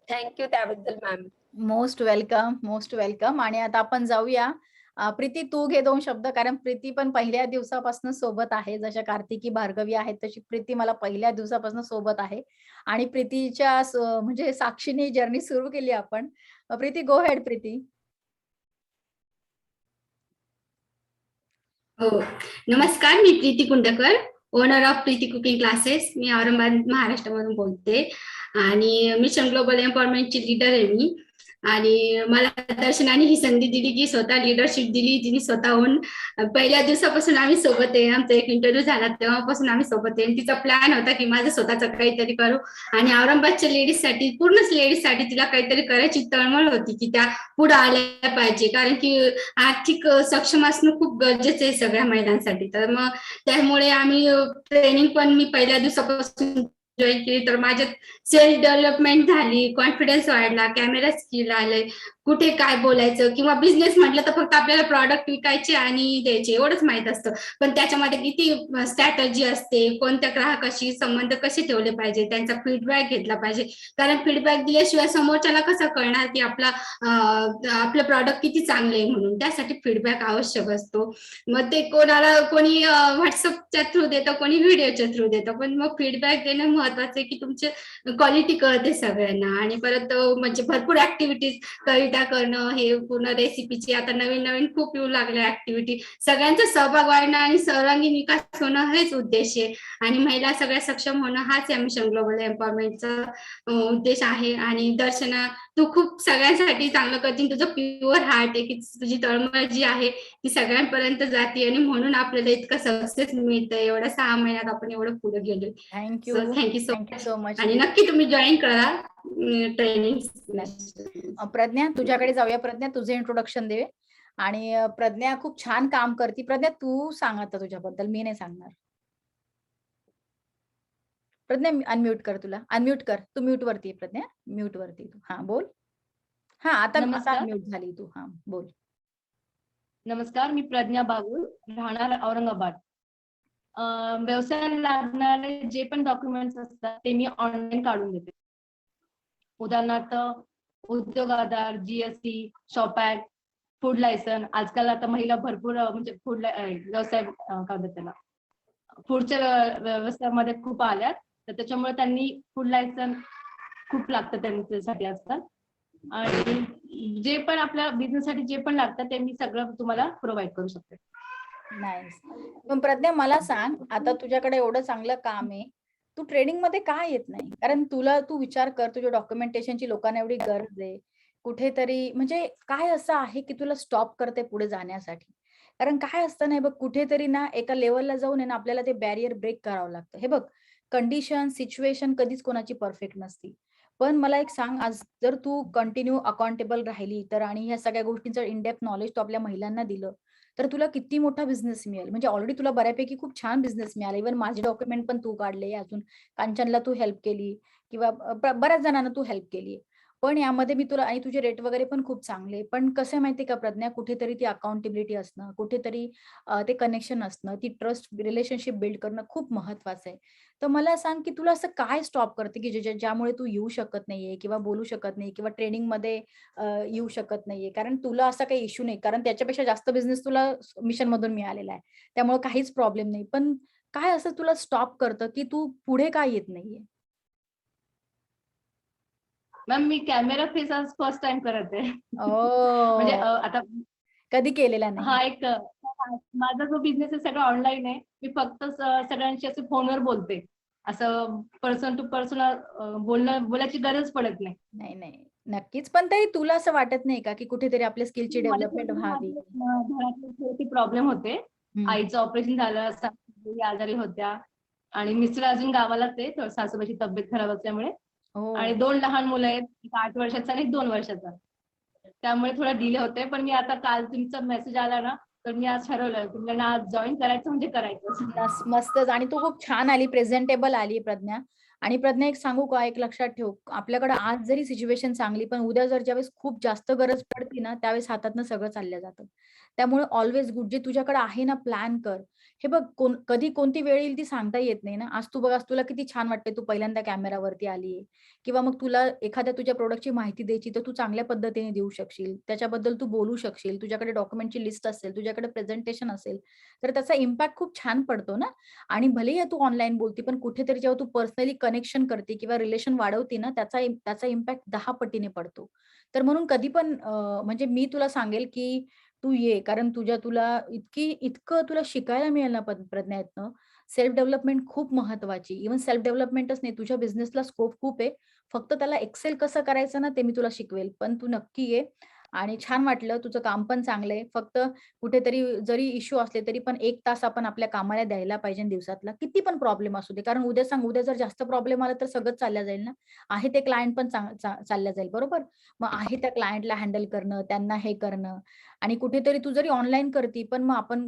Thank त्याबद्दल ma'am. Most welcome, most welcome. आणि आता आपण जाऊया. प्रीती, तू घे 2 शब्द, कारण प्रीती पण पहिल्या दिवसापासून सोबत आहे. जशा कार्तिकी, भार्गवी आहेत, तशी प्रीती मला पहिल्या दिवसापासून सोबत आहे. आणि प्रीतीच्या म्हणजे साक्षीने जर्नी सुरू केली आपण. Preeti, go ahead Preeti. हो. नमस्कार, मी Preeti Kundkar, owner of Preeti cooking classes. मी औरंगाबाद महाराष्ट्रामधून बोलते आणि मिशन ग्लोबल एम्पॉवरमेंटची लीडर आहे मी. आणि मला दर्शनाने ही संधी दिली की स्वतः लीडरशिप दिली तिने स्वतःहून. पहिल्या दिवसापासून आम्ही सोबत आहे. आमचा एक इंटरव्ह्यू झाला तेव्हापासून आम्ही सोबत आहे. तिचा प्लॅन होता की माझं स्वतःचं काहीतरी करू आणि औरंगाबादच्या लेडीजसाठी, पूर्णच लेडीजसाठी तिला काहीतरी करायची तळमळ होती की त्या पुढे आल्या पाहिजे, कारण की आर्थिक सक्षम असणं खूप गरजेचं आहे सगळ्या महिलांसाठी. तर मग त्यामुळे आम्ही ट्रेनिंग पण मी पहिल्या दिवसापासून जॉईन केली. तर माझ्यात सेल्फ डेव्हलपमेंट झाली, कॉन्फिडन्स वाढला, कॅमेरा स्किल आले, कुठे काय बोलायचं, किंवा बिझनेस म्हटलं तर फक्त आपल्याला प्रॉडक्ट विकायचे आणि द्यायचे एवढंच माहित असतं. पण त्याच्यामध्ये किती स्ट्रॅटर्जी असते, कोणत्या ग्राहकाशी संबंध कसे ठेवले पाहिजे, त्यांचा फीडबॅक घेतला पाहिजे. कारण फीडबॅक दिल्याशिवाय समोरच्याला कसं कळणार की आपलं प्रॉडक्ट किती चांगलं आहे म्हणून. त्यासाठी फीडबॅक आवश्यक असतो. मग ते कोणी व्हॉट्सअपच्या थ्रू देतं, कोणी व्हिडिओच्या थ्रू देतं, पण मग फीडबॅक देणं महत्वाचं आहे की तुमचे क्वालिटी कळते सगळ्यांना. आणि परत म्हणजे भरपूर ऍक्टिव्हिटीज, कविता करणं, हे पूर्ण रेसिपीची आता नवीन नवीन खूप येऊ लागल्या ऍक्टिव्हिटी. सगळ्यांचा सहभाग वाढणं आणि सर्वांगीण विकास होणं हेच उद्देश आहे. आणि महिला सगळ्या सक्षम होणं हाच या मिशन ग्लोबल एम्पॉवरमेंटचा उद्देश आहे. आणि दर्शना, तू खूप सगळ्यांसाठी चांगलं करते. तुझं प्युअर हार्ट आहे की तुझी तळमळ जी आहे ती सगळ्यांपर्यंत जाते आणि म्हणून आपल्याला इतकं सक्सेस मिळतंय. एवढ्या 6 महिन्यात आपण एवढं पुढे गेलो. Thank you, so thank you so thank you much. So much. आणि नक्की तुम्ही जॉईन करा ट्रेनिंग. प्रज्ञा, तुझ्याकडे जाऊया. प्रज्ञा, तुझे इंट्रोडक्शन दे. आणि प्रज्ञा खूप छान काम करते. प्रज्ञा, तू सांग आता तुझ्याबद्दल, मी नाही सांगणार. प्रज्ञा, अनम्यूट कर. तुला अनम्यूट कर. तू म्यूट वरती आहे प्रज्ञा, म्यूट वरती तू. हा बोल. हा, आता नमस्कार. म्यूट झाली तू. हा बोल. नमस्कार, मी प्रज्ञा बागुल, राहणार औरंगाबाद. व्यवसायाला लागणारे जे पण डॉक्युमेंट्स असतात ते मी ऑनलाईन काढून देते. उदाहरणार्थ Udyog Aadhaar, GST, shop act, food licence. आजकाल आता महिला भरपूर म्हणजे फूड व्यवसाय काय म्हणतात त्याला, फूडच्या व्यवसायामध्ये खूप आल्यात. तर त्याच्यामुळे त्यांनी फूड लायसन खूप लागतं त्यांच्यासाठी आजकाल. आणि जे पण आपल्या बिझनेससाठी जे पण लागतं ते मी सगळं तुम्हाला प्रोव्हाइड करू शकते. नाईस. पण प्रज्ञा, मला सांग, आता तुझ्याकडे एवढं चांगलं काम आहे, तू ट्रेनिंग मध्ये का येत नाही? कारण तू विचार कर, तुझ्या डॉक्युमेंटेशनची लोकांना एवढी गरज आहे. कुठेतरी म्हणजे काय असं आहे की तुला स्टॉप करते पुढे जाण्यासाठी? कारण काय असतं नाही बघ, कुठेतरी ना एका लेवलला जाऊन आहे ना आपल्याला ते बॅरियर ब्रेक करावं लागतं. हे बघ, कंडिशन, सिच्युएशन कधीच कोणाची परफेक्ट नसती. पण मला एक सांग, आज जर तू कंटिन्यू अकाउंटेबल राहिली तर, आणि ह्या सगळ्या गोष्टींचं इन डेप्थ नॉलेज तू आपल्या महिलांना दिलं, तर तुला किती मोठा बिझनेस मिळेल. म्हणजे ऑलरेडी तुला बऱ्यापैकी खूप छान बिझनेस मिळाला. इव्हन माझे डॉक्युमेंट पण तू काढले, अजून कांचनला तू हेल्प केली, किंवा बऱ्याच जणांना तू हेल्प केली. पण यामध्ये मी तुला, आणि तुझे रेट वगैरे पण खूप चांगले. पण कसं आहे माहितीये का प्रज्ञा, कुठेतरी ती अकाउंटेबिलिटी असणं, कुठेतरी ते कनेक्शन असणं, ती ट्रस्ट रिलेशनशिप बिल्ड करणं खूप महत्वाचं आहे. तर मला सांग की तुला असं काय स्टॉप करते की ज्यामुळे तू येऊ शकत नाहीये, किंवा बोलू शकत नाही, किंवा ट्रेनिंग मध्ये येऊ शकत नाहीये? कारण तुला असा काही इश्यू नाही, कारण त्याच्यापेक्षा जास्त बिझनेस तुला मिशन मधून मिळालेला आहे, त्यामुळे काहीच प्रॉब्लेम नाही. पण काय असं तुला स्टॉप करतं की तू पुढे काय येत नाहीये? मॅम, मी कॅमेरा फेस आज फर्स्ट टाइम करत आहे. म्हणजे आता कधी केलेला नाही. हा एक माझा जो बिझनेस आहे सगळं ऑनलाईन आहे. मी फक्त सगळ्यांशी असं फोनवर बोलते. असं पर्सन टू पर्सन बोलायची गरज पडत नाही. नाही नाही, नक्कीच. पण तरी तुला असं वाटत नाही का की कुठेतरी आपल्या स्किलची डेव्हलपमेंट व्हावी? घरात प्रॉब्लेम होते. आईचं ऑपरेशन झालं, सासूबाई आजारी होत्या आणि मिस्टर अजून गावालाच आहे. सासूबाईची तब्येत खराब असल्यामुळे. आणि 2 लहान मुलं आहेत, एक 8 वर्षाचा आणि एक 2 वर्षाचा. त्यामुळे थोडा डिले होते. पण मी आता काल तुमचा मेसेज आला ना, तर मी आज ठरवलं तुम्हाला आज जॉईन करायचं म्हणजे करायचं. मस्तच. आणि तू खूप छान आली, प्रेझेंटेबल आली प्रज्ञा. आणि प्रज्ञा, एक सांगू का, एक लक्षात ठेव, आपल्याकडे आज जरी सिच्युएशन चांगली, पण उद्या जर ज्यावेळेस खूप जास्त गरज पडते ना, त्यावेळेस हातातनं सगळं चाललं जातं. त्यामुळे ऑलवेज गुड, जे तुझ्याकडे आहे ना, प्लॅन कर हे बघ कधी कोणती वेळ येईल ती सांगता येत नाही ना. आज तू बघ, आज तुला किती छान वाटतंय, तू पहिल्यांदा कॅमेरावरती आलीये किंवा मग तुला एखाद्या तुझ्या प्रॉडक्टची माहिती द्यायची, तर तू चांगल्या पद्धतीने देऊ शकशील. त्याच्याबद्दल तू बोलू शकशील. तुझ्याकडे डॉक्युमेंटची लिस्ट असेल, तुझ्याकडे प्रेझेंटेशन असेल, तर त्याचा इम्पॅक्ट खूप छान पडतो ना. आणि भलेही तू ऑनलाईन बोलती, पण कुठेतरी जेव्हा तू पर्सनली कनेक्शन करते किंवा रिलेशन वाढवते ना, त्याचा इम्पॅक्ट 10 पटीने पडतो. तर म्हणून कधी पण म्हणजे मी तुला सांगेल, की तू ये. कारण तुला इतकं तुला शिकायला मिळेल ना प्रज्ञा यातनं. सेल्फ डेव्हलपमेंट खूप महत्वाची. इव्हन सेल्फ डेव्हलपमेंटच नाही, तुझ्या बिझनेसला स्कोप खूप आहे. फक्त त्याला एक्सेल कसं करायचं ना, ते मी तुला शिकवेल. पण तू नक्की ये. आणि छान वाटलं. तुझं काम पण चांगलं आहे. फक्त कुठेतरी जरी इश्यू असले तरी पण 1 तास आपण आपल्या कामाला द्यायला पाहिजे दिवसातला. किती पण प्रॉब्लेम असू दे. कारण उद्या सांग, उद्या जर जास्त प्रॉब्लेम आला तर सगळंच चाललं जाईल ना. आहे ते क्लायंट पण चाललं जाईल, बरोबर? मग आहे त्या क्लायंटला हँडल करणं, त्यांना हे करणं आणि कुठेतरी तू जरी ऑनलाईन करती, पण मग आपण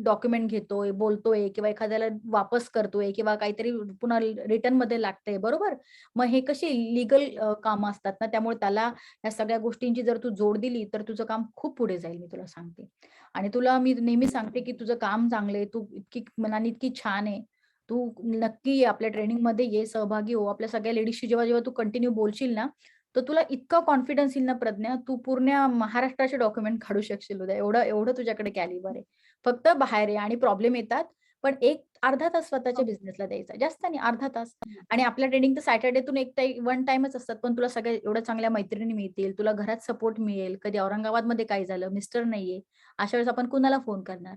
डॉक्युमेंट घेतोय, बोलतोय किंवा एखाद्याला वापस करतोय किंवा काहीतरी पुन्हा रिटर्नमध्ये लागतंय, बरोबर? मग हे कशी लीगल कामं असतात ना, त्यामुळे त्याला या सगळ्या गोष्टींची जर तू जोड दिली, तर तुझं काम खूप पुढे जाईल, मी तुला सांगते. आणि तुला मी नेहमी सांगते, की तुझं काम चांगलं आहे, तू इतकी मनाने इतकी छान आहे. तू नक्की ये, आपल्या ट्रेनिंगमध्ये ये, सहभागी हो. आपल्या सगळ्या लेडीजशी जेव्हा तू कंटिन्यू बोलशील ना, तर तुला इतका कॉन्फिडन्स येईल ना प्रज्ञा, तू पूर्ण महाराष्ट्राचे डॉक्युमेंट काढू शकशील उद्या. एवढं एवढं तुझ्याकडे कॅलिबर आहे. फक्त बाहेर आहे आणि प्रॉब्लेम येतात, पण अर्धा तास स्वतःच्या बिझनेसला द्यायचा. जास्त नाही, अर्धा तास. आणि आपल्या ट्रेनिंग तर सॅटर्डेतून वन टाईमच असतात, पण तुला सगळ्या एवढ्या चांगल्या मैत्रिणी मिळतील, तुला घरात सपोर्ट मिळेल. कधी औरंगाबादमध्ये काय झालं, मिस्टर नाहीये, अशा वेळेस आपण कुणाला फोन करणार?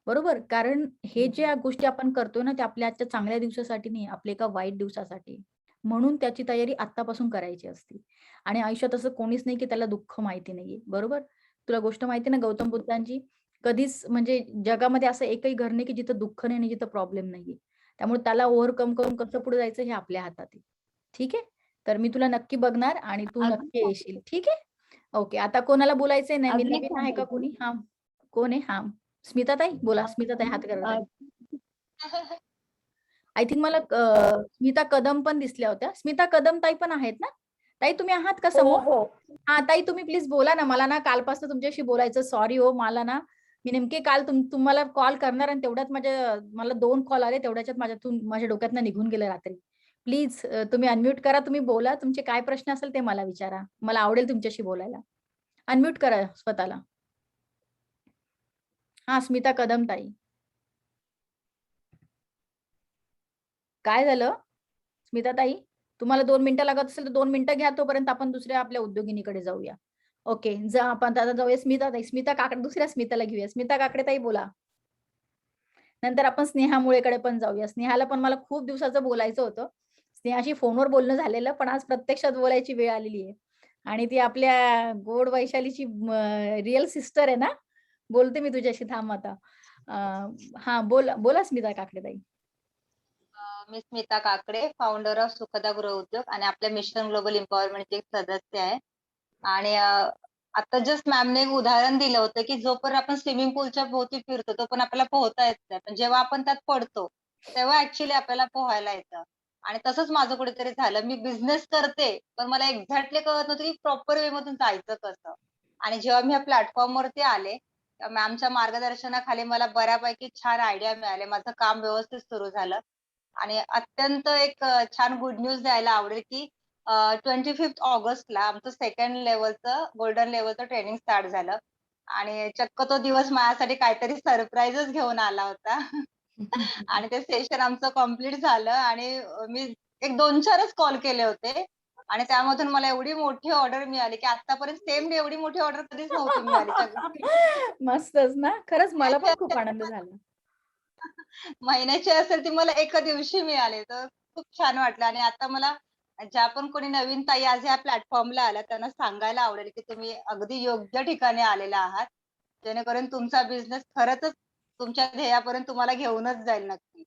बरोबर? कारण हे ज्या गोष्टी आपण करतोय ना, ते आपल्या आजच्या चांगल्या दिवसासाठी नाही, आपल्या एका वाईट दिवसासाठी. म्हणून त्याची तयारी आत्तापासून करायची असते. आणि आयुष्यात असं कोणीच नाही, की त्याला दुःख माहिती नाहीये. बरोबर? तुला गोष्ट माहिती ना गौतम बुद्धांची? कधीच म्हणजे जगामध्ये असं एकही घर नाही, की जिथं दुःख नाही आणि जिथं प्रॉब्लेम नाहीये. त्यामुळे त्याला ओव्हरकम करून कसं पुढे जायचं हे आपल्या हातात आहे. ठीक आहे? तर मी तुला नक्की बघणार आणि तू अजून नक्की येशील. ठीक आहे? ओके. आता कोणाला बोलायचंय नवीन अजून एक नवीन आहे का सांगायचं. कोणी? हां. कोण आहे? हां. स्मिताताई? बोला. स्मिताताई हात करत अ, आहे. आय थिंक मला स्मिता कदम पण दिसल्या होत्या. स्मिता कदम ताई पण आहेत ना? ताई तुम्ही आहात का हो, समोर? हो. हां, ताई तुम्ही प्लीज बोला ना. मला ना कालपासून तुमच्याशी बोलायचं. सॉरी हो, मला ना मी नेमके काल तुम्हाला कॉल करणार आणि तेवढ्यात मला 2 कॉल आले. तेवढ्याच्यात माझ्या डोक्यातनं निघून गेले रात्री. प्लीज तुम्ही अनम्यूट करा. तुम्ही बोला. तुमचे काय प्रश्न असेल ते मला विचारा. मला आवडेल तुमच्याशी बोलायला. अनम्यूट करा स्वतःला. हां, स्मिता कदम ताई. काय झालं? स्मिताताई, तुम्हाला 2 मिनिटं लागत असेल तर 2 मिनिटं घ्या. तोपर्यंत आपण दुसऱ्या आपल्या उद्योगिनीकडे जाऊया. ओके. आपण आता जाऊया स्मिताताई. स्मिता काकडे दुसऱ्या स्मिताला घेऊया. स्मिता काकडे ताई बोला. नंतर आपण स्नेहा मुळेकडे पण जाऊया. स्नेहाला पण मला खूप दिवसाचं बोलायचं होतं. स्नेहाशी फोनवर बोलणं झालेलं, पण आज प्रत्यक्षात बोलायची वेळ आलेली आहे. आणि ती आपल्या गोड वैशालीची रिअल सिस्टर आहे ना? बोलते मी तुझ्याशी थांब आता. हां, बोला स्मिता काकडे ताई. मी स्मिता काकडे, फाउंडर ऑफ सुखदा गृहउद्योग आणि आपल्या मिशन ग्लोबल एम्पॉवरमेंटचे एक सदस्य आहे. आणि आता जस्ट मॅमने एक उदाहरण दिलं होतं, की जोपर्यंत आपण स्विमिंग पूलच्या भोवती फिरतो, तोपर्यंत आपल्याला पोहता येत नाही. पण जेव्हा आपण त्यात पडतो, तेव्हा ऍक्च्युली आपल्याला पोहायला येतं. आणि तसंच माझं कुठेतरी झालं. मी बिझनेस करते, पण मला एक्झॅक्टली कळत नव्हतं, की प्रॉपर वे मधून जायचं कसं? आणि जेव्हा मी या प्लॅटफॉर्मवरती आले, मॅमच्या मार्गदर्शनाखाली मला बऱ्यापैकी छान आयडिया मिळाले. माझं काम व्यवस्थित सुरू झालं. आणि अत्यंत एक छान गुड न्यूज द्यायला आवडेल, की 25 ऑगस्टला आमचं सेकंड लेव्हलचं गोल्डन लेव्हलचं ट्रेनिंग स्टार्ट झालं. आणि चक्क तो दिवस माझ्यासाठी काहीतरी सरप्राईजच घेऊन आला होता. आणि ते सेशन आमचं कंप्लीट झालं आणि मी एक 2-4च कॉल केले होते आणि त्यामधून मला एवढी मोठी ऑर्डर मिळाली, की आत्तापर्यंत सेम एवढी मोठी ऑर्डर कधीच नव्हती मिळाली. मस्तच ना. खरंच मला पण खूप आनंद झाला. महिन्याची असेल ती मला एका दिवशी मिळाली. तर खूप छान वाटलं आणि आता मला ज्या पण कोणी नवीन ताई आज या प्लॅटफॉर्मला आल्या त्यांना सांगायला आवडेल, की तुम्ही अगदी योग्य ठिकाणी आलेला आहात. जेणेकरून तुमचा बिझनेस खरंच तुमच्या ध्येयापर्यंत तुम्हाला घेऊनच जाईल नक्की.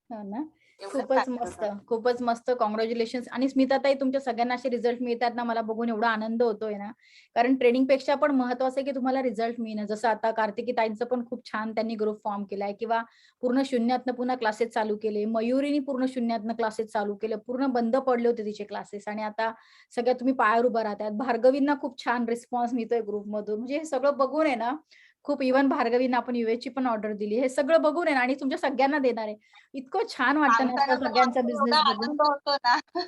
हो ना. एवढंच खूपच सांगायचं मस्त, होतं. खूपच मस्त. काँग्रॅच्युलेशन्स. आणि स्मिताताई तुमच्या सगळ्यांना असे रिझल्ट मिळतात ना, मला बघून एवढा आनंद होतोय ना. कारण ट्रेनिंगपेक्षा पण महत्वाचं आहे, की तुम्हाला रिझल्ट मिळणं. जसं आता कार्तिकी ताईंचं पण खूप छान त्यांनी ग्रुप फॉर्म केलाय किंवा पूर्ण शून्यातनं पुन्हा क्लासेस चालू केले. मयुरीनी पूर्ण शून्यातनं क्लासेस चालू केले. पूर्ण बंद पडले होते तिचे क्लासेस आणि आता सगळ्या तुम्ही पायावर उभं राहतायत. भार्गवींना खूप छान रिस्पॉन्स मिळतोय ग्रुपमधून. म्हणजे हे सगळं बघून आहे ना, खूप इव्हन भार्गवींना आपण ची पण ऑर्डर दिली. हे सगळं बघून आहे ना आणि तुमच्या सगळ्यांना देणार आहे. इतकं छान वाटतं ना सांगताना असं तर सगळ्यांचा मला एवढा बिझनेस बघून. आनंद होतो ना.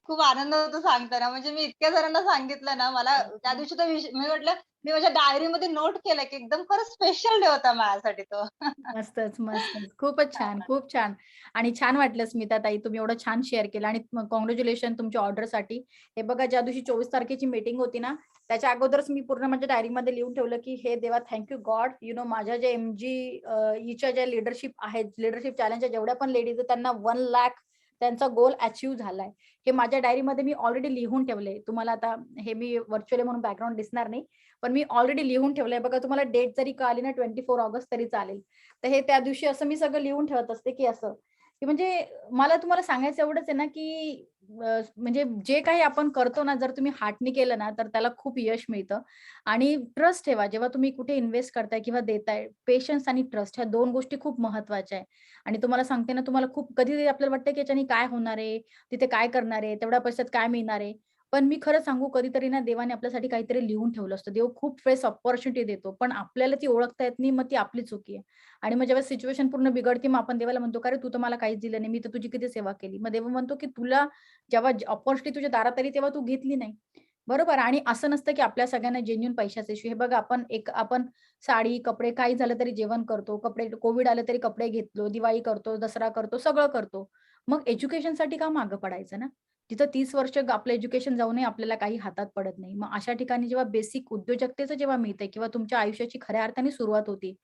खूप आनंद होतो सांगताना. म्हणजे मी इतक्या जणांना सांगितलं ना, मला त्या दिवशी तर मी म्हटलं, मी माझ्या डायरीमध्ये नोट केलं, की एकदम खरंच स्पेशल डे होता माझ्यासाठी तो. मस्तच, मस्तच. खूपच छान, खूप छान. आणि छान वाटलं स्मिताताई, तुम्ही एवढं छान शेअर केलं आणि काँग्रॅच्युलेशन तुमच्या ऑर्डरसाठी. हे बघा, ज्या दिवशी 24 तारखेची मीटिंग होती ना, त्याच्या अगोदरच मी पूर्ण माझ्या डायरीमध्ये लिहून ठेवलं, की हे देवा थँक यू गॉड, माझ्या ज्या ईच्या ज्या लीडरशिप आहेत, लीडरशिप चॅलेंजच्या जेवढ्या पण लेडीज आहेत, त्यांना 1,00,000 त्यांचा गोल अचीव्ह झालाय. हे माझ्या डायरीमध्ये मी ऑलरेडी लिहून ठेवलंय. तुम्हाला आता हे मी व्हर्च्युअली म्हणून बॅकग्राऊंड दिसणार नाही. पण मी ऑलरेडी लिहून ठेवलंय. बघा, तुम्हाला डेट जरी कळाली ना 24 ऑगस्ट तरी चालेल. तर हे त्या दिवशी असं मी सगळं लिहून ठेवत असते, की असं, की म्हणजे मला तुम्हाला सांगायचं एवढंच आहे ना, की म्हणजे जे काही आपण करतो ना, जर तुम्ही हार्टनी केलं ना, तर त्याला खूप यश मिळतं. आणि ट्रस्ट ठेवा. जेव्हा तुम्ही कुठे इन्व्हेस्ट करताय किंवा देताय, पेशन्स आणि ट्रस्ट ह्या 2 गोष्टी खूप महत्त्वाच्या आहे. आणि तुम्हाला सांगते ना, तुम्हाला खूप कधी आपल्याला वाटतं, की याच्याने काय होणार आहे? तिथे काय करणार आहे? तेवढ्या पैशात काय मिळणार आहे? पण मी खरं सांगू, कधीतरी ना देवाने आपल्यासाठी काहीतरी लिहून ठेवलं असतं. देव खूप वेळेस अपॉर्च्युनिटी देतो, पण आपल्याला ती ओळखता येत नाही, मग ती आपली चुकी आहे. आणि मग जेव्हा सिच्युएशन पूर्ण बिघडते, मग आपण देवाला म्हणतो, "का रे, तू तर मला काहीच दिलं नाही. मी तर तुझी किती सेवा केली." मग देव म्हणतो, की तुला जेव्हा अपॉर्च्युनिटी तुझ्या दारात आली, तेव्हा तू घेतली नाही. बरोबर. आणि असं नसतं, की आपल्या सगळ्यांना जेन्युइन पैशाचा इश्यू. हे बघा, आपण साडी, कपडे काही झालं तरी जेवण करतो. कपडे कोव्हिड आलं तरी कपडे घेतलो, दिवाळी करतो, दसरा करतो, सगळं करतो. मग एज्युकेशनसाठी का मागं पडायचं ना? तिथं 30 वर्ष आपलं एज्युकेशन जाऊनही आपल्याला काही हातात पडत नाही. मग अशा ठिकाणी जेव्हा बेसिक उद्योजकतेचं जेव्हा मिळतंय किंवा तुमच्या आयुष्याची खऱ्या अर्थाने सुरुवात होती,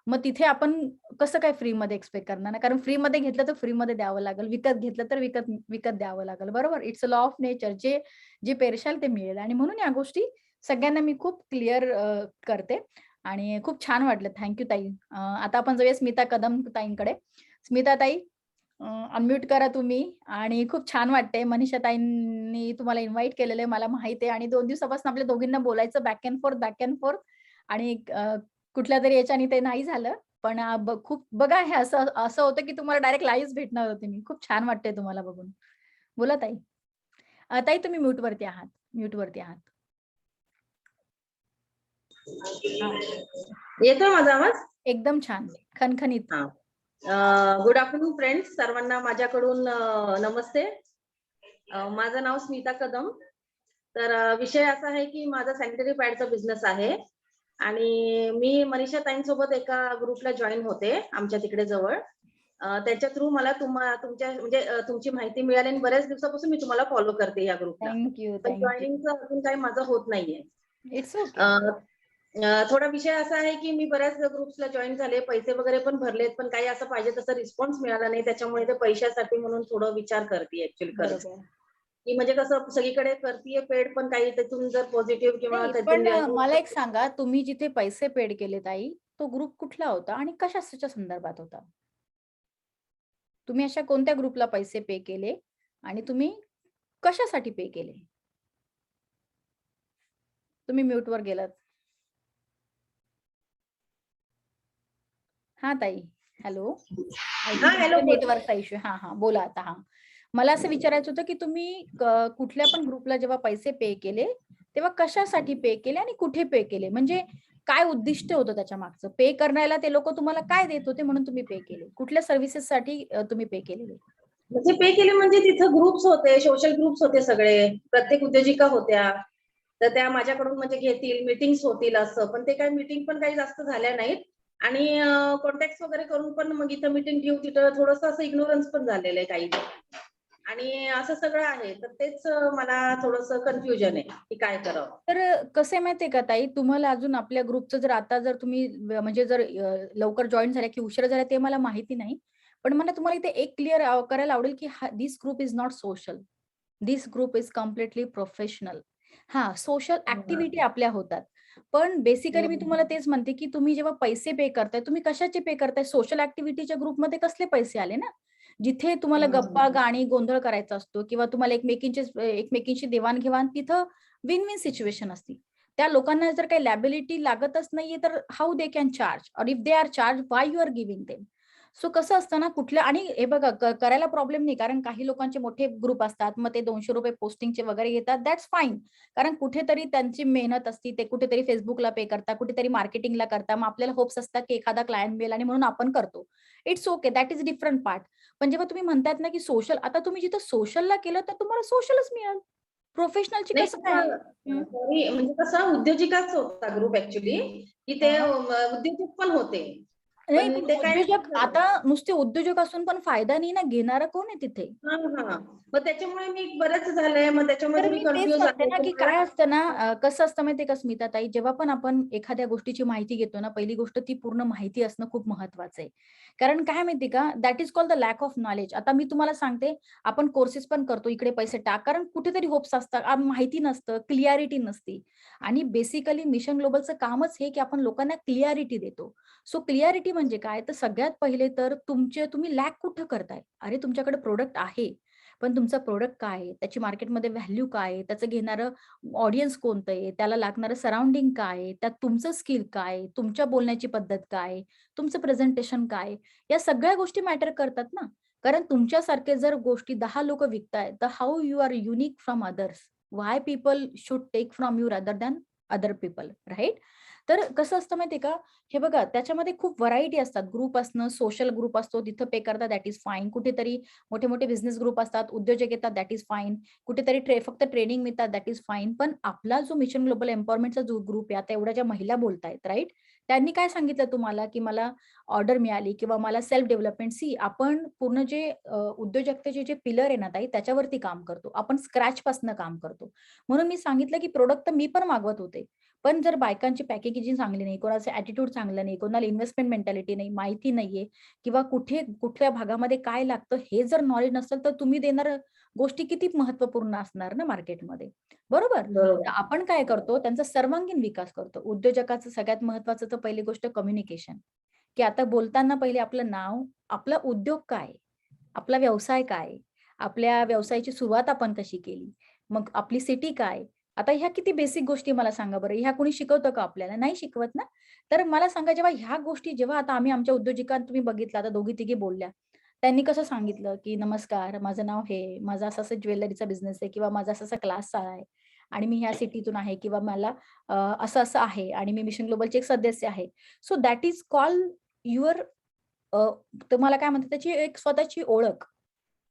मग तिथे आपण कसं काय फ्रीमध्ये एक्सपेक्ट करणार ना? कारण फ्रीमध्ये घेतलं तर फ्रीमध्ये द्यावं लागेल. विकत घेतलं तर विकत विकत द्यावं लागेल. बरोबर? It's a law of nature. जे जे पेरशाल ते मिळेल. आणि म्हणून या गोष्टी सगळ्यांना मी खूप क्लिअर करते आणि खूप छान वाटलं. थँक ताई. आता आपण जाऊया स्मिता कदम ताईंकडे. स्मिता ताई, अनम्यूट करा तुम्ही. आणि खूप छान वाटतंय. मनीषा ताईंनी तुम्हाला इन्व्हाईट केलेलं आहे, मला माहिती आहे. आणि 2 दिवसापासून आपल्या दोघींना बोलायचं back and fourth, back and fourth. आणि कुठल्यातरी याच्याने ते नाही झालं. पण खूप बघा, हे असं असं होतं, की तुम्हाला डायरेक्ट लाईव्हच भेटणार होते मी. खूप छान वाटतंय तुम्हाला बघून. बोला ताई. ताई, तुम्ही म्यूटवरती आहात. म्यूटवरती आहात. हां. येतोय माझा आवाज? एकदम छान. खणखणीत. गुड आफ्टरनून फ्रेंड्स, सर्वांना माझ्याकडून नमस्ते. माझं नाव स्मिता कदम. तर विषय असा आहे की माझा सॅनिटरी पॅडचा बिझनेस आहे आणि मी मनीषा ताईंसोबत एका ग्रुपला जॉईन होते आमच्या तिकडे जवळ. त्याच्या थ्रू मला तुमच्या म्हणजे तुमची माहिती मिळाली आणि बऱ्याच दिवसापासून मी तुम्हाला फॉलो करते या ग्रुपला. थँक यू, पण थँक यू. जॉईनिंगचं अजून काही माझं होत नाहीये. It's okay. थोडा विषय असा आहे की मी बऱ्याच ग्रुप्सला जॉईन झाले, पैसे वगैरे पण भरलेत, पण काही असं पाहिजे तसा रिस्पॉन्स मिळाला नाही. त्याच्यामुळे ते पैशासाठी म्हणून थोडं विचार करते ऍक्च्युअली खरंच, बरोबर. की म्हणजे कसं सगळीकडे करतीये पेड, पण काही त्यातून जर पॉझिटिव्ह किंवा नाही, त्यातून पण मला एक सांगा, तुम्ही जिथे पैसे पेड केले ताई, तो ग्रुप कुठला होता आणि कशाच्या संदर्भात होता? तुम्ही अशा कोणत्या ग्रुपला पैसे पे केले आणि तुम्ही कशासाठी पे केले? तुम्ही म्यूटवर गेलात. हां ताई. हॅलो. हॅलो. नेटवर्कचा इश्यू. हां, बोला आता. हां. मला असं विचारायचं होतं, की तुम्ही कुठल्या पण ग्रुपला जेव्हा पैसे पे केले, तेव्हा कशासाठी पे केले आणि कुठे पे केले? म्हणजे काय उद्दिष्ट होतं त्याच्या मागचं? पे करण्याला ते लोकं तुम्हाला काय देत होते म्हणून तुम्ही पे केले? कुठल्या सर्व्हिसेससाठी तुम्ही पे केलेले? म्हणजे पे केले म्हणजे तिथं ग्रुप्स होते, सोशल ग्रुप्स होते सगळे, प्रत्येक उद्योजिका होत्या. तर त्या माझ्याकडून म्हणजे घेतील, मीटिंग्स होतील असं. पण ते काही मीटिंग पण काही जास्त झाल्या नाहीत आणि कॉन्टॅक्ट वगैरे करून पण मग इथं मीटिंग घेऊ, तिथं थोडंसं असं इग्नोरन्स पण झालेलं आहे काही. आणि असं सगळं आहे. तर तेच मला थोडंसं कन्फ्युजन आहे की काय करावं. तर कसं आहे माहितीये का ताई, तुम्हाला अजून आपल्या ग्रुपचं जर आता जर तुम्ही म्हणजे जर लवकर जॉईन झाल्या की उशिरा झाल्या ते मला माहिती नाही. पण मला तुम्हाला इथे एक क्लिअर करायला आवडेल की this group is not social. This group is completely professional. हां, सोशल ऍक्टिव्हिटी आपल्या होतात. पण बेसिकली मी तुम्हाला तेच म्हणते की तुम्ही जेव्हा पैसे पे करताय, तुम्ही कशाचे पे करताय? सोशल ऍक्टिव्हिटीच्या ग्रुपमध्ये कसले पैसे आले ना? जिथे तुम्हाला गप्पा, गाणी, गोंधळ करायचा असतो किंवा तुम्हाला एकमेकींची देवाणघेवाण, तिथं विन विन सिच्युएशन असते. त्या लोकांना जर काही लॅबिलिटी लागतच नाहीये, तर how they can charge, or if they are charge, why you are giving them? So कसं असतं ना कुठल्या, आणि हे बघा करायला प्रॉब्लेम नाही, कारण काही लोकांचे मोठे ग्रुप असतात, मग ते ₹200 पोस्टिंगचे वगैरे घेतात, दॅट्स फाईन. कारण कुठेतरी त्यांची मेहनत असती, ते कुठेतरी Facebookला पे करतात, कुठेतरी मार्केटिंगला करतात. मग आपल्याला होप्स असतात की एखादा क्लायंट मिळेल आणि म्हणून आपण करतो. It's okay, that is different part. पण जेव्हा तुम्ही म्हणतायत ना की सोशल, आता तुम्ही जिथं सोशलला केलं तर तुम्हाला सोशलच मिळेल. प्रोफेशनलची नाही कसं काय? हं. सॉरी, म्हणजे कसं उद्योजिकाच होता ग्रुप ऍक्च्युली, की ते हां. उद्योजक पण होते. नाही, पण पण ते काय उद्योजक आता नुसते उद्योजक असून पण फायदा नाही ना, घेणारं कोण आहे तिथे? हा हा, मग त्याच्यामुळे मी बरंच झालंय, मग त्याच्यामुळे तर थोडी मी तेच कन्फ्युज म्हणते आहे ना, की की मला. काय असतं ना, कसं असतं माहितीये का स्मिताताई, जेव्हा पण आपण एखाद्या गोष्टीची माहिती घेतो ना, पहिली गोष्ट ती पूर्ण माहिती असणं खूप महत्वाचं आहे. कारण काय माहिती का, that is called the lack of knowledge. आता मी तुम्हाला सांगते, आपण कोर्सेस पण करतो, इकडे पैसे टाक, कारण कुठेतरी होप्स असतात, माहिती नसतं, क्लिअरिटी नसती. आणि बेसिकली मिशन ग्लोबलचं कामच हे की आपण लोकांना क्लिअरिटी देतो. सो क्लिअरिटी म्हणजे काय, तर सगळ्यात पहिले तर तुम्ही लॅक कुठं करताय? अरे तुमच्याकडे प्रोडक्ट आहे, पण तुमचा प्रोडक्ट काय आहे? त्याची मार्केटमध्ये व्हॅल्यू काय आहे? त्याचं घेणारं ऑडियन्स कोणतं आहे? त्याला लागणारं सराउंडिंग काय आहे? त्यात तुमचं स्किल काय आहे? तुमच्या बोलण्याची पद्धत काय आहे? तुमचं प्रेझेंटेशन काय आहे? या सगळ्या गोष्टी मॅटर करतात ना. कारण तुमच्यासारखे जर गोष्टी 10 लोकं विकतायत, तर how you are unique from others? Why people should take from you rather than other people, right? तर कसं असतं माहितीये का, हे बघा त्याच्यामध्ये खूप व्हरायटी असतात. ग्रुप असणं, सोशल ग्रुप असतो, तिथं पे करतात, दॅट इज फाईन. कुठेतरी मोठे मोठे बिझनेस ग्रुप असतात, उद्योजक येतात, दॅट इज फाईन. कुठेतरी फक्त ट्रेनिंग मिळतात, दॅट इज फाईन. पण आपला जो मिशन ग्लोबल एम्पॉवरमेंटचा जो ग्रुप आहे, आता एवढ्या ज्या महिला बोलतायत, राईट? त्यांनी काय सांगितलं तुम्हाला, की मला ऑर्डर मिळाली किंवा मला सेल्फ डेव्हलपमेंट. आपण पूर्ण जे उद्योजकतेचे जे पिलर आहे ना ताई, त्याच्यावरती काम करतो. आपण स्क्रॅच पासून काम करतो. म्हणून मी सांगितलं, की प्रोडक्ट तर मी पण मागवत होते. पण जर बायकांची पॅकेजिंग चांगली नाही, कोणाचं ॲटिट्यूड चांगलं नाही, कोणाला इन्व्हेस्टमेंट मेंटॅलिटी नाही, माहिती नाहीये, किंवा कुठल्या भागामध्ये काय लागतं हे जर नॉलेज नसेल, तर तुम्ही देणाऱ्या गोष्टी किती महत्त्वपूर्ण असणार ना मार्केटमध्ये, बरोबर? तर बरोबर. आपण काय करतो, त्यांचा सर्वांगीण विकास करतो. उद्योजकाचं सगळ्यात महत्त्वाचं तर पहिली गोष्ट कम्युनिकेशन, की आता बोलताना पहिले आपलं नाव, आपला उद्योग काय आहे? आपला व्यवसाय काय आहे? आपल्या व्यवसायाची सुरुवात आपण कशी केली? मग आपली सिटी काय? आता ह्या किती बेसिक गोष्टी मला सांगा बरं, ह्या कोणी शिकवतं का आपल्याला? नाही शिकवत ना. तर मला सांगा, जेव्हा ह्या गोष्टी, जेव्हा आता आम्ही आमच्या उद्योजकांत तुम्ही बघितलं, आता दोघी-तिघी बोलल्या. त्यांनी कसं सांगितलं, की "नमस्कार, माझं नाव हे, माझा असा-असा ज्वेलरीचा बिझनेस आहे किंवा माझा असा-असा क्लास आहे आणि मी ह्या सिटीतून आहे किंवा मला असं-असं आहे आणि मी मिशन ग्लोबलचे एक सदस्य आहे." So that is called your, तुम्हाला काय म्हणतात, त्याची एक स्वतःची ओळख.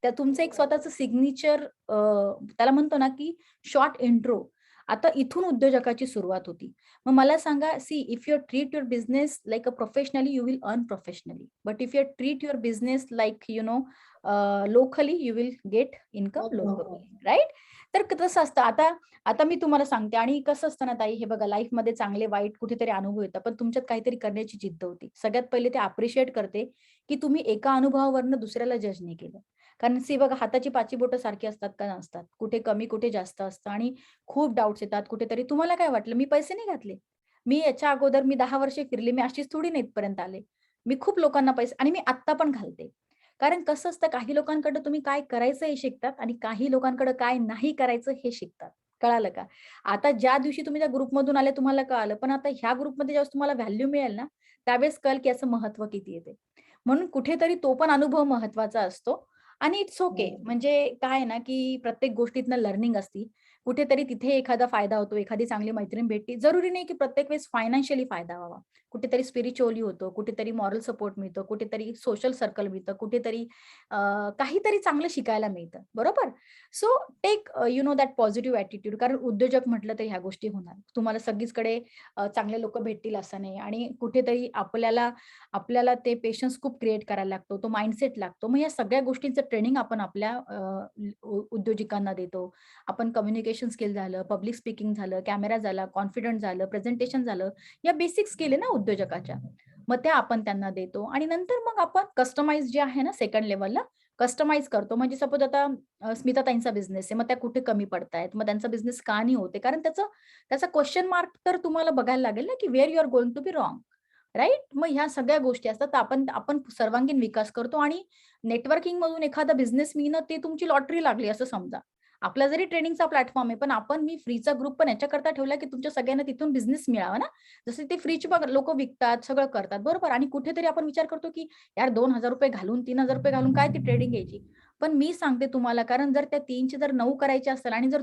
त्या तुमचं एक स्वतःचं सिग्नेचर, त्याला म्हणतो ना, की शॉर्ट इंट्रो. आता इथून उद्योजकाची सुरुवात होती. मग मला सांगा, if you treat your business like a professionally, you will earn professionally. But if you treat your business like locally, you will get income locally, right? तर तसं असतं. आता आता मी तुम्हाला सांगते, आणि कसं असतं ना ताई, हे बघा लाईफमध्ये चांगले वाईट कुठेतरी अनुभव येतात, पण तुमच्यात काहीतरी करण्याची जिद्द होती. सगळ्यात पहिले ते अप्रिशिएट करते, की तुम्ही एका अनुभवावरनं दुसऱ्याला जज नाही केलं. कारण बघा, हाताची पाची बोटं सारखी असतात का? नसतात. कुठे कमी, कुठे जास्त असतं आणि खूप डाउट्स येतात कुठेतरी. तुम्हाला काय वाटलं? मी पैसे नाही घातले. मी याच्या अगोदर 10 वर्षे फिरले. मी अशीच थोडी ना इथपर्यंत आले. मी खूप लोकांना पैसे, आणि मी आत्ता पण घालते. कारण कसं असतं, काही लोकांकडे तुम्ही काय करायचं हे शिकतात आणि काही लोकांकडे काय नाही करायचं हे शिकतात. कळालं का? आता ज्या दिवशी तुम्ही त्या ग्रुपमधून आले तुम्हाला कळालं. पण आता ह्या ग्रुपमध्ये ज्यावेळेस तुम्हाला व्हॅल्यू मिळेल ना, त्यावेळेस कळेल की याचं महत्त्व किती आहे ते. म्हणून कुठेतरी तो पण अनुभव महत्त्वाचा असतो. आणि इट्स ओके. म्हणजे काय आहे ना, की प्रत्येक गोष्टीतनं लर्निंग असती. कुठेतरी तिथे एखादा फायदा होतो, एखादी चांगली मैत्रीण भेटली. जरुरी नाही की प्रत्येक वेळेस फायनान्शियली फायदा व्हावा. कुठेतरी स्पिरिच्युअली होतो, कुठेतरी मॉरल सपोर्ट मिळतो, कुठेतरी सोशल सर्कल मिळतं, कुठेतरी काहीतरी चांगलं शिकायला मिळतं. बरोबर? So take that positive attitude. कारण उद्योजक म्हटलं तर ह्या गोष्टी होणार. तुम्हाला सगळीचकडे चांगले लोकं भेटतील असं नाही, आणि कुठेतरी आपल्याला आपल्याला ते पेशन्स खूप क्रिएट करायला लागतो. तो माइंडसेट लागतो. मग या सगळ्या गोष्टींचं ट्रेनिंग आपण आपल्या उद्योजकांना देतो. आपण कम्युनिकेशन स्किल झालं, पब्लिक स्पीकिंग झालं, कॅमेरा झाला, कॉन्फिडंट झालं, प्रेझेंटेशन झालं. या बेसिक स्किल आहे ना उद्योजकाच्या. मग त्या आपण त्यांना देतो आणि नंतर मग आपण कस्टमाइज जे आहे ना सेकंड लेव्हलला कस्टमाइज करतो. म्हणजे सपोज आता स्मिताताईंचा बिझनेस आहे. मग त्या कुठे कमी पडतायत? मग त्यांचा बिझनेस का नाही होत कारण त्याचा क्वेश्चन मार्क तर तुम्हाला बघायला लागेल ना, की where you are going to be wrong. Right? मग ह्या सगळ्या गोष्टी असतात. तर आपण आपण सर्वांगीण विकास करतो आणि नेटवर्किंग मधून एखादा बिझनेस मिळणं ते तुमची लॉटरी लागली असं समजा. आपला जरी ट्रेनिंगचा प्लॅटफॉर्म आहे, पण मी फ्रीचा ग्रुप पण याच्याकरता ठेवला की तुमच्या सगळ्यांना तिथून बिझनेस मिळावा ना. जसं ते फ्रीचे लोक विकतात, सगळं करतात, बरोबर. आणि कुठेतरी आपण विचार करतो की यार 2,000 रुपये घालून, 3,000 रुपये घालून काय ती ट्रेडिंग घ्यायची. पण मी सांगते तुम्हाला, कारण जर त्या 3चे जर 9 करायचे असेल आणि जर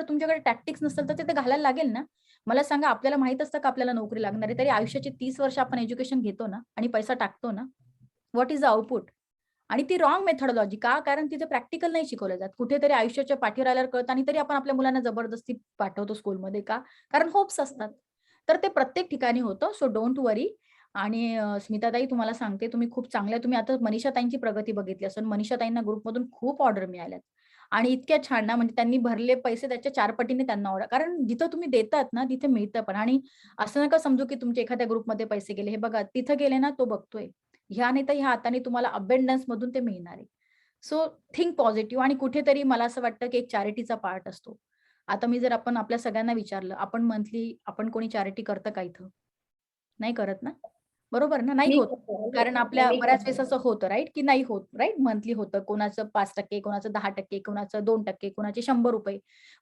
तुमच्याकडे टॅक्टिक्स नसेल तर ते घालायला लागेल ना. मला सांगा, आपल्याला माहित असतं का आपल्याला नोकरी लागणार आहे, तरी आयुष्याची 30 वर्ष आपण एज्युकेशन घेतो ना आणि पैसा टाकतो ना. What is the output? आणि ती रॉंग मेथडॉलॉजी का? कारण तिथे प्रॅक्टिकल नाही शिकवलं जात. कुठेतरी आयुष्याच्या पाठीवर आल्यावर कळतं आणि तरी आपण आपल्या मुलांना जबरदस्ती पाठवतो स्कूलमध्ये का? कारण होप्स असतात. तर ते प्रत्येक ठिकाणी होतं. सो डोंट वरी. आणि स्मिताताई, तुम्हाला सांगते, तुम्ही खूप चांगल्या, तुम्ही आता मनीषाताईंची प्रगती बघितली असेल. मनीषाताईंना ग्रुपमधून खूप ऑर्डर मिळाल्यात आणि इतक्या छान ना, म्हणजे त्यांनी भरले पैसे त्याच्या 4 पटीने त्यांना ऑर्डर, कारण जिथं तुम्ही देतात ना तिथे मिळतं पण. आणि असं नका समजू की तुमच्या एखाद्या ग्रुपमध्ये पैसे गेले. हे बघा, तिथं गेले ना, तो बघतोय. ह्या नाही तर ह्या हाताने तुम्हाला अबंडन्स मधून ते मिळणार आहे. So think positive. आणि कुठेतरी मला असं वाटतं की एक चॅरिटीचा पार्ट असतो. आता जर आपण आपल्या सगळ्यांना विचारलं, आपण मंथली आपण कोणी चॅरिटी करतं का इथं? नाही करत ना, बरोबर ना? नाही मी होत. करते. कारण आपल्या मी बऱ्याच वेळेस करते. असं होतं राईट, की नाही होत राईट. मंथली होतं, कोणाचं 5%, कोणाचं 10%, कोणाचं 2%, कोणाचे ₹100.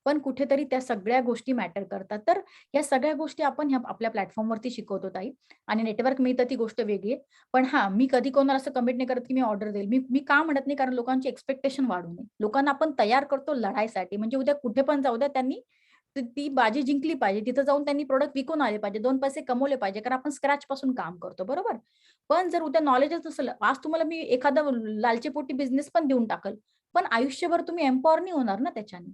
पण कुठेतरी त्या सगळ्या गोष्टी मॅटर करतात. तर या सगळ्या गोष्टी आपण आपल्या प्लॅटफॉर्मवरती शिकवतो ताई. आणि नेटवर्क मिळतं ती गोष्ट वेगळी आहे. पण मी कधी कोणाला असं कमिट नाही करत की मी ऑर्डर देईल. मी का म्हणत नाही, कारण लोकांची एक्स्पेक्टेशन वाढू नये. लोकांना आपण तयार करतो लढाईसाठी, म्हणजे उद्या कुठे पण जाऊ द्या, त्यांनी ती बाजी जिंकली पाहिजे. तिथं जाऊन त्यांनी प्रॉडक्ट विकून आले पाहिजे, 2 पैसे कमवले पाहिजे, कारण आपण स्क्रॅच पासून काम करतो, बरोबर. पण जर उद्या नॉलेजच नसेल, आज तुम्हाला मी एखादा लालचीपोटी बिझनेस पण देऊन टाकल, पण आयुष्यभर तुम्ही एम्पॉवर नाही होणार ना त्याच्याने.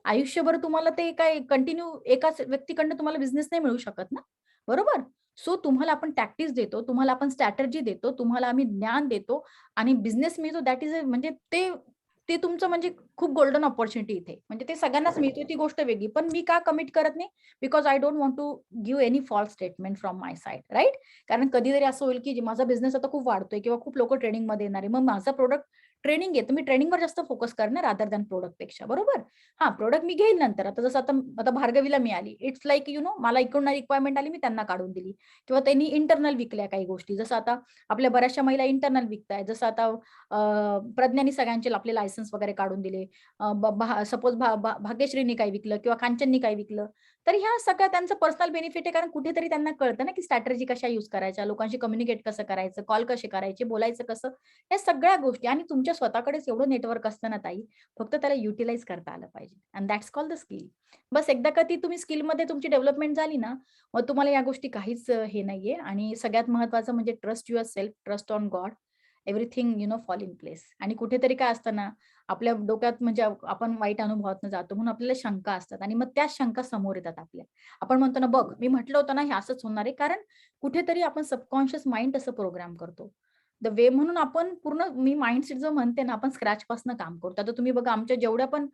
आयुष्यभर तुम्हाला ते काय कंटिन्यू एकाच व्यक्तीकडनं तुम्हाला बिझनेस नाही मिळू शकत ना, बरोबर. सो तुम्हाला आपण टॅक्टिक्स देतो, तुम्हाला आपण स्ट्रॅटेजी देतो, तुम्हाला आम्ही ज्ञान देतो आणि बिझनेस मिळतो. दॅट इज म्हणजे ते ते तुमचं म्हणजे खूप गोल्डन अपॉर्च्युनिटी इथे. म्हणजे ते सगळ्यांनाच मिळते ती गोष्ट वेगळी. पण मी का कमिट करत नाही? Because I don't want to give any false statement from my side, right? कारण कधीतरी असं होईल की माझा बिझनेस आता खूप वाढतोय किंवा खूप लोक ट्रेनिंगमध्ये येणार आहे. मग माझा प्रोडक्ट ट्रेनिंग आहे, तर मी ट्रेनिंगवर जास्त फोकस करणार रादर दॅन प्रोडक्टपेक्षा, बरोबर. प्रोडक्ट मी घेईल नंतर. आता जसं आता भार्गवीला मिळाली. इट्स लाइक मला इकडून रिक्वायरमेंट आली, मी त्यांना काढून दिली. किंवा त्यांनी इंटरनल विकल्या काही गोष्टी. जसं आता आपल्या बऱ्याचशा महिला इंटरनल विकतायत. जसं आता प्रज्ञानी सगळ्यांचे आपले लायसन्स वगैरे काढून दिले. सपोज भाग्यश्रीनी काही विकलं किंवा कांचननी काही विकलं. तर ह्या सगळ्या त्यांचं पर्सनल बेनिफिट आहे, कारण कुठेतरी त्यांना कळतं ना की स्ट्रॅटेजी कशा युज करायच्या, लोकांशी कम्युनिकेट कसं करायचं, कॉल कसे करायचे, बोलायचं कसं, या सगळ्या गोष्टी. आणि तुमच्या स्वतःकडेच एवढं नेटवर्क असतं ना ताई, फक्त त्याला युटिलाइज करता आलं पाहिजे. And that's called the skill. बस एकदा का ती तुम्ही स्किलमध्ये तुमची डेव्हलपमेंट झाली ना, मग तुम्हाला या गोष्टी काहीच हे नाहीये. आणि सगळ्यात महत्त्वाचं म्हणजे trust your self, trust on God, everything fall in place. आणि कुठेतरी काय असतं ना, आपल्या डोक्यात म्हणजे आपण वाईट अनुभवातनं जातो म्हणून आपल्याला शंका असतात आणि मग त्या शंका समोर येतात आपल्या. आपण म्हणतो ना, बघ मी म्हटलं होतं ना हे असंच होणार आहे, कारण कुठेतरी आपण सबकॉन्शियस माइंड असं प्रोग्राम करतो. द वे म्हणून आपण पूर्ण मी माइंडसेट जो म्हणते ना, आपण स्क्रॅच पासून काम करतो. आता तुम्ही बघा, आमच्या जेवढ्या पण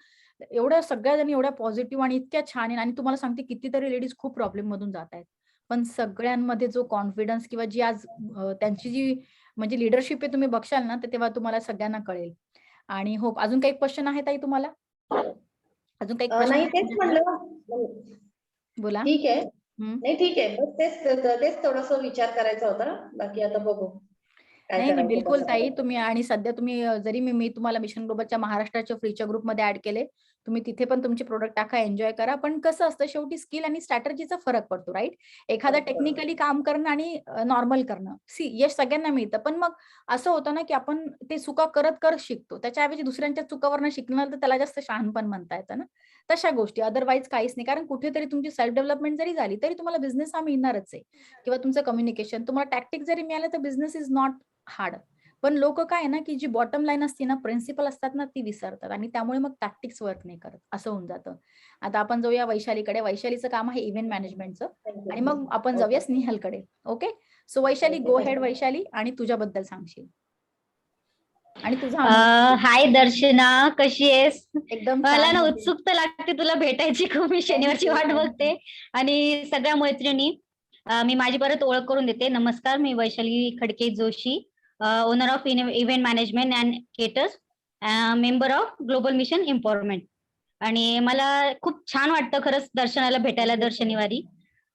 एवढ्या सगळ्या जणी एवढ्या पॉझिटिव्ह आणि इतक्या छान आहे. आणि तुम्हाला सांगते, कितीतरी लेडीज खूप प्रॉब्लेम मधून जात आहेत. पण सगळ्यांमध्ये जो कॉन्फिडन्स किंवा जी आज त्यांची जी म्हणजे लिडरशिप आहे, तुम्ही बघशाल ना, तर तेव्हा तुम्हाला सगळ्यांना कळेल. आणि होप अजून काही क्वेश्चन आहे ताई तुम्हाला? अजून काही प्रश्न नाही, आहेत तेच तुमच्याकडे? म्हणलं. बोला. ठीक आहे. हम्म. नाही, ठीक आहे. बस तेच थोडस विचार करायचा होता. बाकी आता बघू काय नाही करायचं, बिलकुल कसं ताई. करायचं. तुम्ही आणि सध्या तुम्ही जरी मी तुम्हाला मिशन ग्लोबलच्या महाराष्ट्राच्या फ्रीच्या ग्रुपमध्ये ऍड केले, तुम्ही तिथे पण तुमचे प्रोडक्ट टाका, एन्जॉय करा. पण कसं असतं, शेवटी स्किल आणि स्ट्रॅटर्जीचा फरक पडतो, राईट. एखादा टेक्निकली काम करणं आणि नॉर्मल करणं, यश सगळ्यांना मिळतं. पण मग असं होतं ना, की आपण ते चुका करत शिकतो. त्याच्याऐवजी दुसऱ्यांच्या चुकावरनं शिकणार, तर त्याला जास्त शहाणपण म्हणता येतं ना. तशा गोष्टी, अदरवाईज काहीच नाही. कारण कुठेतरी तुमची सेल्फ डेव्हलपमेंट जरी झाली, तरी तुम्हाला बिझनेस मिळणारच आहे. किंवा तुमचं कम्युनिकेशन, तुम्हाला टॅक्टिक जरी मिळालं, तर बिझनेस इज नॉट हार्ड. पण लोक काय आहे ना, की जी बॉटम लाईन असते ना, प्रिन्सिपल असतात ना, ती विसरतात आणि त्यामुळे मग टॅक्टिक्स वर्क नाही करत, असं होऊन जातं. आता आपण जाऊया वैशालीकडे. वैशालीचं काम आहे इव्हेंट मॅनेजमेंटचं. आणि मग आपण जाऊया स्नेहलकडे. ओके. सो वैशाली, गो हेड वैशाली, आणि तुझ्याबद्दल सांगशील आणि तुझा अनुभव. हाय दर्शना, कशी आहेस? एकदम मला छान ना म्हणजे. उत्सुकता लागते तुला भेटायची खूप. मी शनिवारची वाट बघते. आणि सगळ्या मैत्रिणी, मी माझी परत ओळख करून देते. नमस्कार, मी Vaishali Khadke Joshi, owner of event management and caterers, member of global mission empowerment. आणि मला खूप छान वाटतं खरंच दर्शनाला भेटायला दर शनिवारी.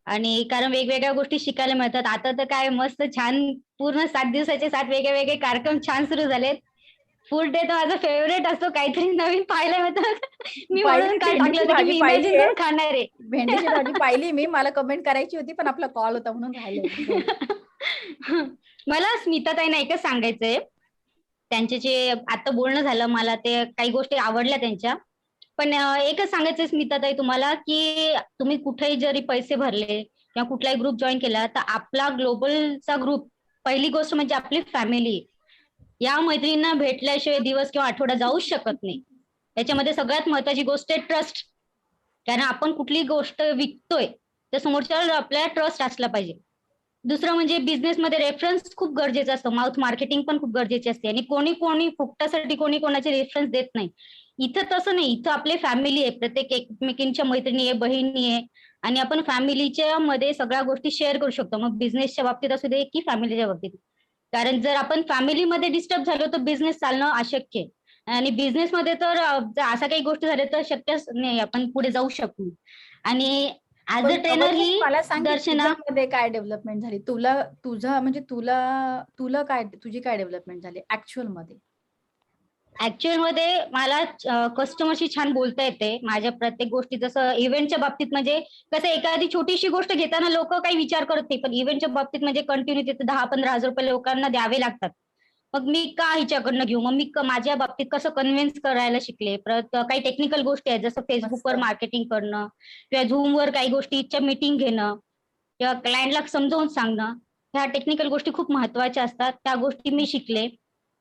आणि कारण वेगवेगळ्या गोष्टी शिकायला मिळतात. आता तर काय मस्त छान पूर्ण 7 दिवसाचे 7 वेगळे वेगळे कार्यक्रम छान सुरू झालेत. फूड डे तर माझा फेवरेट असतो. काहीतरी नवीन पाहायला मिळतं. मी पाहिली, म्हणून काल भेंडीची टाकलं होतं की भाजी मी पाहिली इमॅजिन आहे. करून खाणार आहे. भेंडीची भाजी पाहिली मी, मला कमेंट करायची होती पण आपला कॉल होता म्हणून राहिलं. मला स्मिताताईंना एकच सांगायचंय. त्यांचे जे आता बोलणं झालं मला ते काही गोष्टी आवडल्या त्यांच्या. पण एकच सांगायचंय स्मिताताई तुम्हाला की तुम्ही कुठेही जरी पैसे भरले किंवा कुठलाही ग्रुप जॉईन केला तर आपला ग्लोबलचा ग्रुप पहिली गोष्ट म्हणजे आपली फॅमिली. या मैत्रिणींना भेटल्याशिवाय दिवस किंवा आठवडा जाऊच शकत नाही. त्याच्यामध्ये सगळ्यात महत्वाची गोष्ट आहे ट्रस्ट. कारण आपण कुठली गोष्ट विकतोय तर समोरच्यावर आपल्याला ट्रस्ट असला पाहिजे. दुसरं म्हणजे बिझनेसमध्ये रेफरन्स खूप गरजेचं असतं. माउथ मार्केटिंग पण खूप गरजेची असते आणि कोणी कोणी फुकटासाठी कोणी कोणाचे रेफरन्स देत नाही. इथं तसं नाही. इथं आपली फॅमिली आहे. प्रत्येक एकमेकींच्या मैत्रिणी आहे, बहिणी आहे आणि आपण फॅमिलीच्या मध्ये सगळ्या गोष्टी शेअर करू शकतो. मग बिझनेसच्या बाबतीत असू दे की फॅमिलीच्या बाबतीत. कारण जर आपण फॅमिलीमध्ये डिस्टर्ब झालो तर बिझनेस चालणं अशक्य आहे. आणि बिझनेसमध्ये तर जर अशा काही गोष्टी झाल्या तर शक्यच नाही आपण पुढे जाऊ शकू. आणि ऍज अ ट्रेनर वैशाली, ही मला सांग की दर्शना तुझ्यामध्ये काय डेव्हलपमेंट झाली? तुझा म्हणजे तुला काय, तुझी काय डेव्हलपमेंट झाली ऍक्च्युअल मध्ये? ऍक्च्युअल मध्ये मला कस्टमरशी छान बोलता येते. माझ्या प्रत्येक गोष्टी जसं इव्हेंटच्या बाबतीत म्हणजे कसं एखादी छोटीशी गोष्ट घेताना लोक काही विचार करत नाही. पण इव्हेंटच्या बाबतीत म्हणजे कंटिन्यू तिथे 10-15 हजार रुपये लोकांना द्यावे लागतात. मग मी का हिच्याकडनं घेऊ? मग मी माझ्या बाबतीत कसं कन्व्हिन्स करायला शिकले. परत काही टेक्निकल गोष्टी आहेत जसं फेसबुकवर मस्त. मार्केटिंग करणं किंवा झूमवर काही गोष्टीच्या मीटिंग घेणं किंवा क्लायंटला समजावून सांगणं. ह्या टेक्निकल गोष्टी खूप महत्वाच्या असतात. त्या गोष्टी मी शिकले.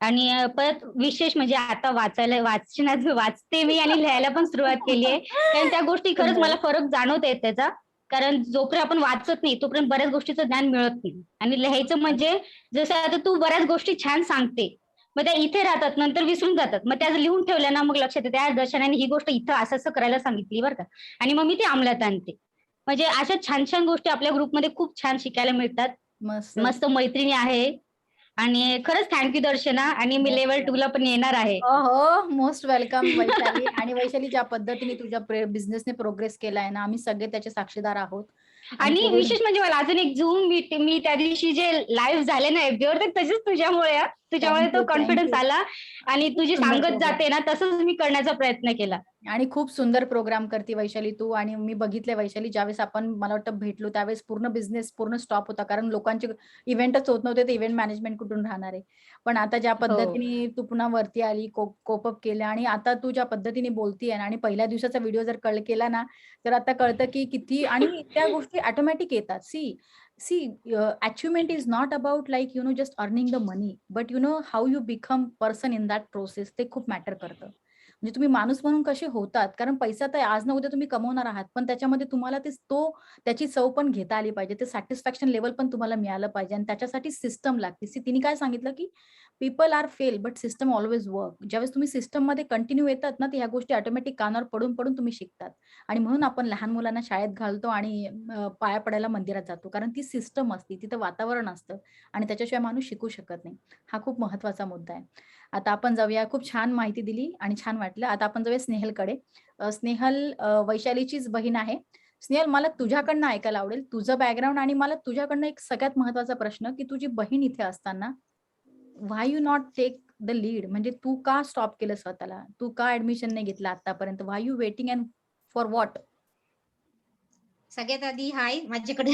आणि परत विशेष म्हणजे आता वाचते मी आणि लिहायला पण सुरुवात केली आहे. कारण त्या गोष्टी खरंच सुंदर. मला फरक जाणवत आहेत त्याचा. कारण जोपर्यंत आपण वाचत नाही तोपर्यंत बऱ्याच गोष्टीचं ज्ञान मिळत नाही. आणि लिहायचं म्हणजे जसं आता तू बऱ्याच गोष्टी छान सांगते. मग त्या इथे राहतात नंतर विसरून जातात. मग त्या जर लिहून ठेवल्या ना मग लक्षात येते त्या दर्शनाने ही गोष्ट इथं असं असं करायला सांगितली बरं का. आणि मग मी ती अंमलात आणते. म्हणजे अशा छान छान गोष्टी आपल्या ग्रुपमध्ये खूप छान शिकायला मिळतात. मस्त. मस्त मैत्रिणी आहे. आणि खरंच थँक्यू दर्शना. आणि मी लेवल 2 ला पण येणार आहे. हो, मोस्ट वेलकम वैशाली. आणि वैशाली, ज्या पद्धतीने तुझ्या बिझनेसने प्रोग्रेस केलाय ना, आम्ही सगळे त्याचे साक्षीदार आहोत. आणि पुढे विशेष म्हणजे मला अजून एक झूम मी त्या दिवशी जे लाईव्ह झाले ना FB तर तसेच तुझ्यामुळे Thank तो you, thank कॉन्फिडन्स you. आला. आणि खूप तुझी सुंदर सांगत प्रोग्राम. जाते ना तसंच मी करण्याचा प्रयत्न केला. आणि खूप सुंदर प्रोग्राम करते वैशाली तू. आणि मी बघितले वैशाली, ज्यावेळेस आपण मला वाटतं भेटलो त्यावेळेस पूर्ण बिझनेस पूर्ण स्टॉप होता. कारण लोकांचे इव्हेंटच होत नव्हते, तर इव्हेंट मॅनेजमेंट कुठून राहणार आहे. पण आता ज्या हो. पद्धतीने तू पुन्हा वरती आली, कोपअप केलं आणि आता तू ज्या पद्धतीने बोलतीये ना, आणि पहिल्या दिवसाचा व्हिडिओ जर केला ना, तर आता कळतं की किती. आणि त्या गोष्टी ऑटोमॅटिक येतात. See achievement is not about like just earning the money, but how you become person in that process. ते खूप मॅटर करतं. म्हणजे तुम्ही माणूस म्हणून कसे होतात. कारण पैसा तर आज ना उद्या तुम्ही कमवणार आहात, पण त्याच्यामध्ये तुम्हाला त्याची चव पण घेता आली पाहिजे. ते सॅटिस्फॅक्शन लेवल पण तुम्हाला मिळालं पाहिजे. आणि त्याच्यासाठी सिस्टम लागते. तिने काय सांगितलं की people are fail but system always work. ज्यावेळेस तुम्ही सिस्टम मध्ये कंटिन्यू येतात ना, तर ह्या गोष्टी ऑटोमॅटिक कानावर पडून पडून तुम्ही शिकतात. आणि म्हणून आपण लहान मुलांना शाळेत घालतो आणि पाया पडायला मंदिरात जातो. कारण ती सिस्टम असते, तिथं वातावरण असतं आणि त्याच्याशिवाय माणूस शिकू शकत नाही. हा खूप महत्वाचा मुद्दा आहे. आता आपण जाऊया. खूप छान माहिती दिली आणि छान वाटलं. आता आपण जाऊया स्नेहलकडे. स्नेहल वैशालीचीच बहीण आहे. स्नेहल, मला तुझ्याकडनं ऐकायला आवडेल तुझं बॅकग्राऊंड. आणि मला तुझ्याकडनं एक सगळ्यात महत्वाचा प्रश्न की तुझी बहीण इथे असताना why you not take the lead. म्हणजे तू का स्टॉप केलं स्वतःला? तू का ऍडमिशन नाही घेतलं आतापर्यंत? Why you waiting and for what? सगळ्यात आधी हाय माझ्याकडे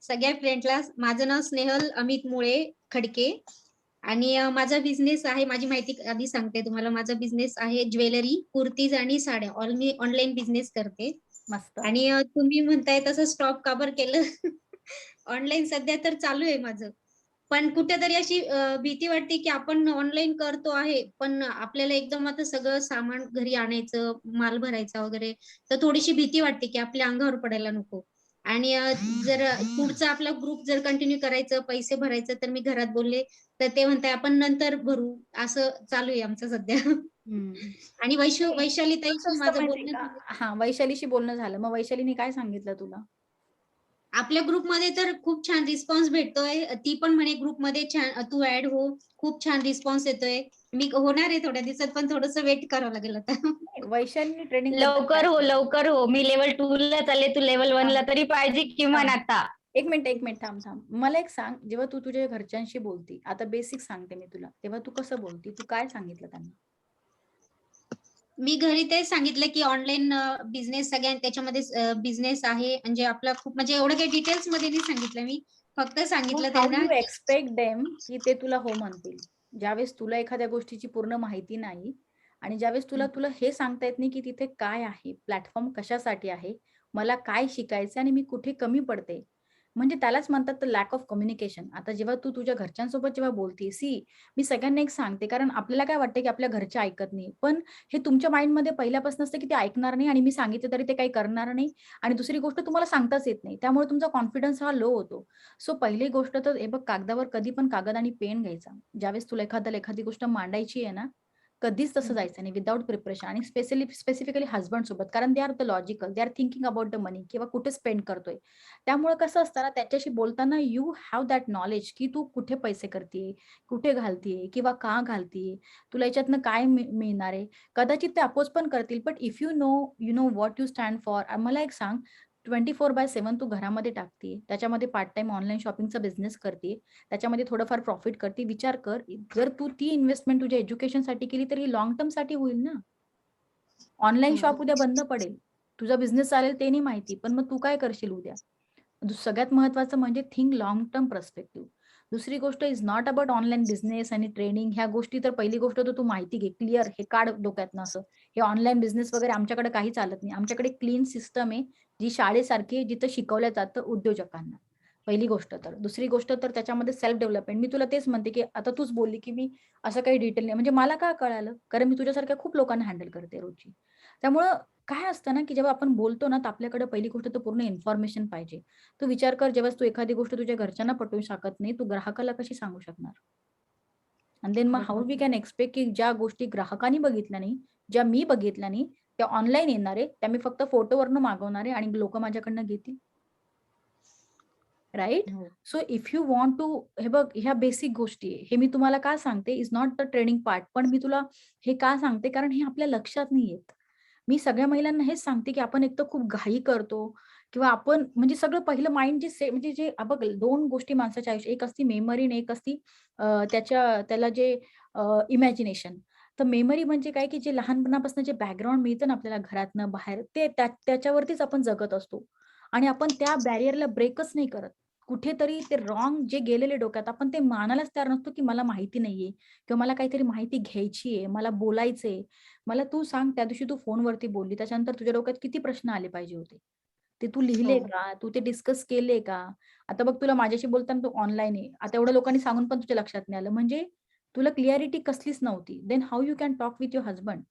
सगळ्या फ्रेंडला. माझं नाव स्नेहल अमित मुळे खडके आणि माझा बिझनेस आहे. माझी माहिती आधी सांगते तुम्हाला. माझा बिझनेस आहे ज्वेलरी, कुर्तीज आणि साड्या. मी ऑनलाईन बिझनेस करते. मस्त. आणि तुम्ही म्हणताय तसं स्टॉप का बरं केलं? ऑनलाईन सध्या तर चालू आहे माझं. पण कुठेतरी अशी भीती वाटते की आपण ऑनलाईन करतो आहे, पण आपल्याला एकदम आता सगळं सामान घरी आणायचं, माल भरायचा वगैरे, तर थोडीशी भीती वाटते की आपल्या अंगावर पडायला नको. आणि जर पुढचा आपला ग्रुप जर कंटिन्यू करायचं, पैसे भरायचं, तर मी घरात बोलले तर ते म्हणताय आपण नंतर भरू. असं चालू आहे आमचं सध्या. आणि वैशाली ताईशी कसं असतं माझं माहितीये बोलणं का? झालं. हा, वैशालीशी बोलणं झालं. मग वैशालीने काय सांगितलं तुला? आपल्या ग्रुपमध्ये तर खूप छान रिस्पॉन्स भेटतोय. ती पण म्हणे ग्रुपमध्ये छान तू ऍड हो, खूप छान रिस्पॉन्स येतोय. मी होणार आहे थोड्या दिवसात, पण थोडंसं वेट करावं लागेल आता. वैशालीने ट्रेनिंग लवकर हो. मी लेवल 2 ला चालले. तू लेवल 1 ला तरी पाहिजे किमान आता. एक मिनिट थांब. मला एक सांग, जेव्हा तू तुझ्या घरच्यांशी बोलती, आता बेसिक सांगते मी तुला, तेव्हा तू कसं बोलती? तू काय सांगितलं त्यांना? मी घरी तेच सांगितलं की ऑनलाईन बिझनेस सगळ्यां त्याच्यामध्ये बिझनेस आहे, म्हणजे आपला खूप म्हणजे एवढं काही डिटेल्स मध्ये नाही सांगितलं मी, फक्त सांगितलं हाऊ त्यांना यू एक्सपेक्ट देम की ते तुला हो म्हणतील? ज्यावेळेस तुला एखाद्या गोष्टीची पूर्ण माहिती नाही आणि ज्यावेळेस तुला तुला हे सांगता येत नाही की तिथे काय आहे, प्लॅटफॉर्म कशासाठी आहे, मला काय शिकायचं आणि मी कुठे कमी पडते, म्हणजे त्यालाच म्हणतात लॅक ऑफ कम्युनिकेशन. आता जेव्हा तू तुझ्या घरच्यांसोबत जेव्हा बोलते, मी सगळ्यांना एक सांगते, कारण आपल्याला काय वाटतं की आपल्या घरचे ऐकत नाही, पण हे तुमच्या माइंडमध्ये पहिल्यापासून असतं की ते ऐकणार नाही आणि मी सांगितलं तरी ते काही करणार नाही, आणि दुसरी गोष्ट तुम्हाला सांगताच येत नाही, त्यामुळे तुमचा कॉन्फिडन्स हा लो होतो. सो पहिली गोष्ट तर हे बघ, कागदावर कधी पण कागद आणि पेन घ्यायचा. ज्यावेळेस तुला एखादी गोष्ट मांडायची आहे ना, कधीच तसं जायचं नाही विदाऊट प्रिपरेशन, आणि स्पेसिफिकली हसबंड सोबत, कारण they are the logical, they are thinking about the money किंवा कुठे स्पेंड करतोय. त्यामुळे कसं असतं ना, त्याच्याशी बोलताना यू हॅव दॅट नॉलेज की तू कुठे पैसे करतेय, कुठे घालतीये किंवा का घालतीये, तुला याच्यातनं काय मिळणार आहे. कदाचित ते अपोज पण करतील, but if you know what you stand for. मला एक सांग, 24/7 तू घरामध्ये टाकते, त्याच्यामध्ये पार्ट टाइम ऑनलाईन शॉपिंगचा बिझनेस करते, त्याच्यामध्ये थोडंफार प्रॉफिट करते. विचार कर, जर तू ती इन्व्हेस्टमेंट तुझ्या एज्युकेशनसाठी केली तर ही लॉंग टर्म साठी होईल ना. ऑनलाईन शॉप उद्या बंद पडेल, तुझा बिझनेस चालेल ते नाही माहिती, पण मग तू काय करशील उद्या? सगळ्यात महत्वाचं म्हणजे थिंक लॉंग टर्म पर्स्पेक्टिव्ह. दुसरी गोष्ट is not about online business आणि ट्रेनिंग ह्या गोष्टी. तर पहिली गोष्ट तर तू माहिती घे, क्लिअर, हे काढ डोक्यातनं असं, हे ऑनलाईन बिझनेस वगैरे आमच्याकडे काही चालत नाही. आमच्याकडे क्लीन सिस्टम आहे, जी शाळेसारखी आहे, जिथं शिकवलं जातं उद्योजकांना. पहिली गोष्ट तर. दुसरी गोष्ट तर त्याच्यामध्ये सेल्फ डेव्हलपमेंट. मी तुला तेच म्हणते की आता तूच बोलली की मी असं काही डिटेल नाही, म्हणजे मला का कळालं, कारण मी तुझ्यासारख्या खूप लोकांना हँडल करते रोजची. त्यामुळं काय असतं ना, की जेव्हा आपण बोलतो ना, तर आपल्याकडे पहिली गोष्ट तर पूर्ण इन्फॉर्मेशन पाहिजे. तू विचार कर, जेव्हा तू एखादी गोष्ट तुझ्या घरच्यांना पटवू शकत नाही, तू ग्राहकाला कशी सांगू शकणार? आणि देन मग हाऊ वी कॅन एक्सपेक्ट की ज्या गोष्टी ग्राहकांनी बघितल्या नाही, ज्या मी बघितल्या नाही, त्या ऑनलाईन येणार आहे, त्या मी फक्त फोटोवरनं मागवणार आहे आणि लोक माझ्याकडनं घेतील. Right? So if you want to, हे बघ, ह्या बेसिक गोष्टी आहे. हे मी तुम्हाला का सांगते, is not the training part, पण मी तुला हे का सांगते, कारण हे आपल्या लक्षात नाही येत. मी सगळ्या महिलांना हेच सांगते की आपण एक तर खूप घाई करतो, किंवा आपण म्हणजे सगळं पहिलं माइंड जे म्हणजे जे बघ, दोन गोष्टी माणसाच्या आयुष्यात, एक असती मेमरी आणि एक असती त्याला जे इमॅजिनेशन. तर मेमरी म्हणजे काय, की जे लहानपणापासून जे बॅकग्राऊंड मिळतं ना आपल्याला घरातनं बाहेर, ते त्याच्यावरतीच आपण जगत असतो, आणि आपण त्या बॅरियरला ब्रेकच नाही करत. कुठेतरी ते रॉंग जे गेलेले डोक्यात, आपण ते मानायलाच तयार नसतो की मला माहिती नाहीये, किंवा मला काहीतरी माहिती घ्यायची आहे, मला बोलायचंय. मला तू सांग, त्या दिवशी तू फोनवरती बोलली, त्याच्यानंतर तुझ्या डोक्यात किती प्रश्न आले पाहिजे होते? ते तू लिहिले का? तू ते डिस्कस केले का? आता बघ, तुला माझ्याशी बोलताना तू ऑनलाईन आहे. आता एवढ्या लोकांनी सांगून पण तुझ्या लक्षात नाही आलं. म्हणजे तुला क्लिअरिटी कसलीच नव्हती. Then how you can talk with your husband,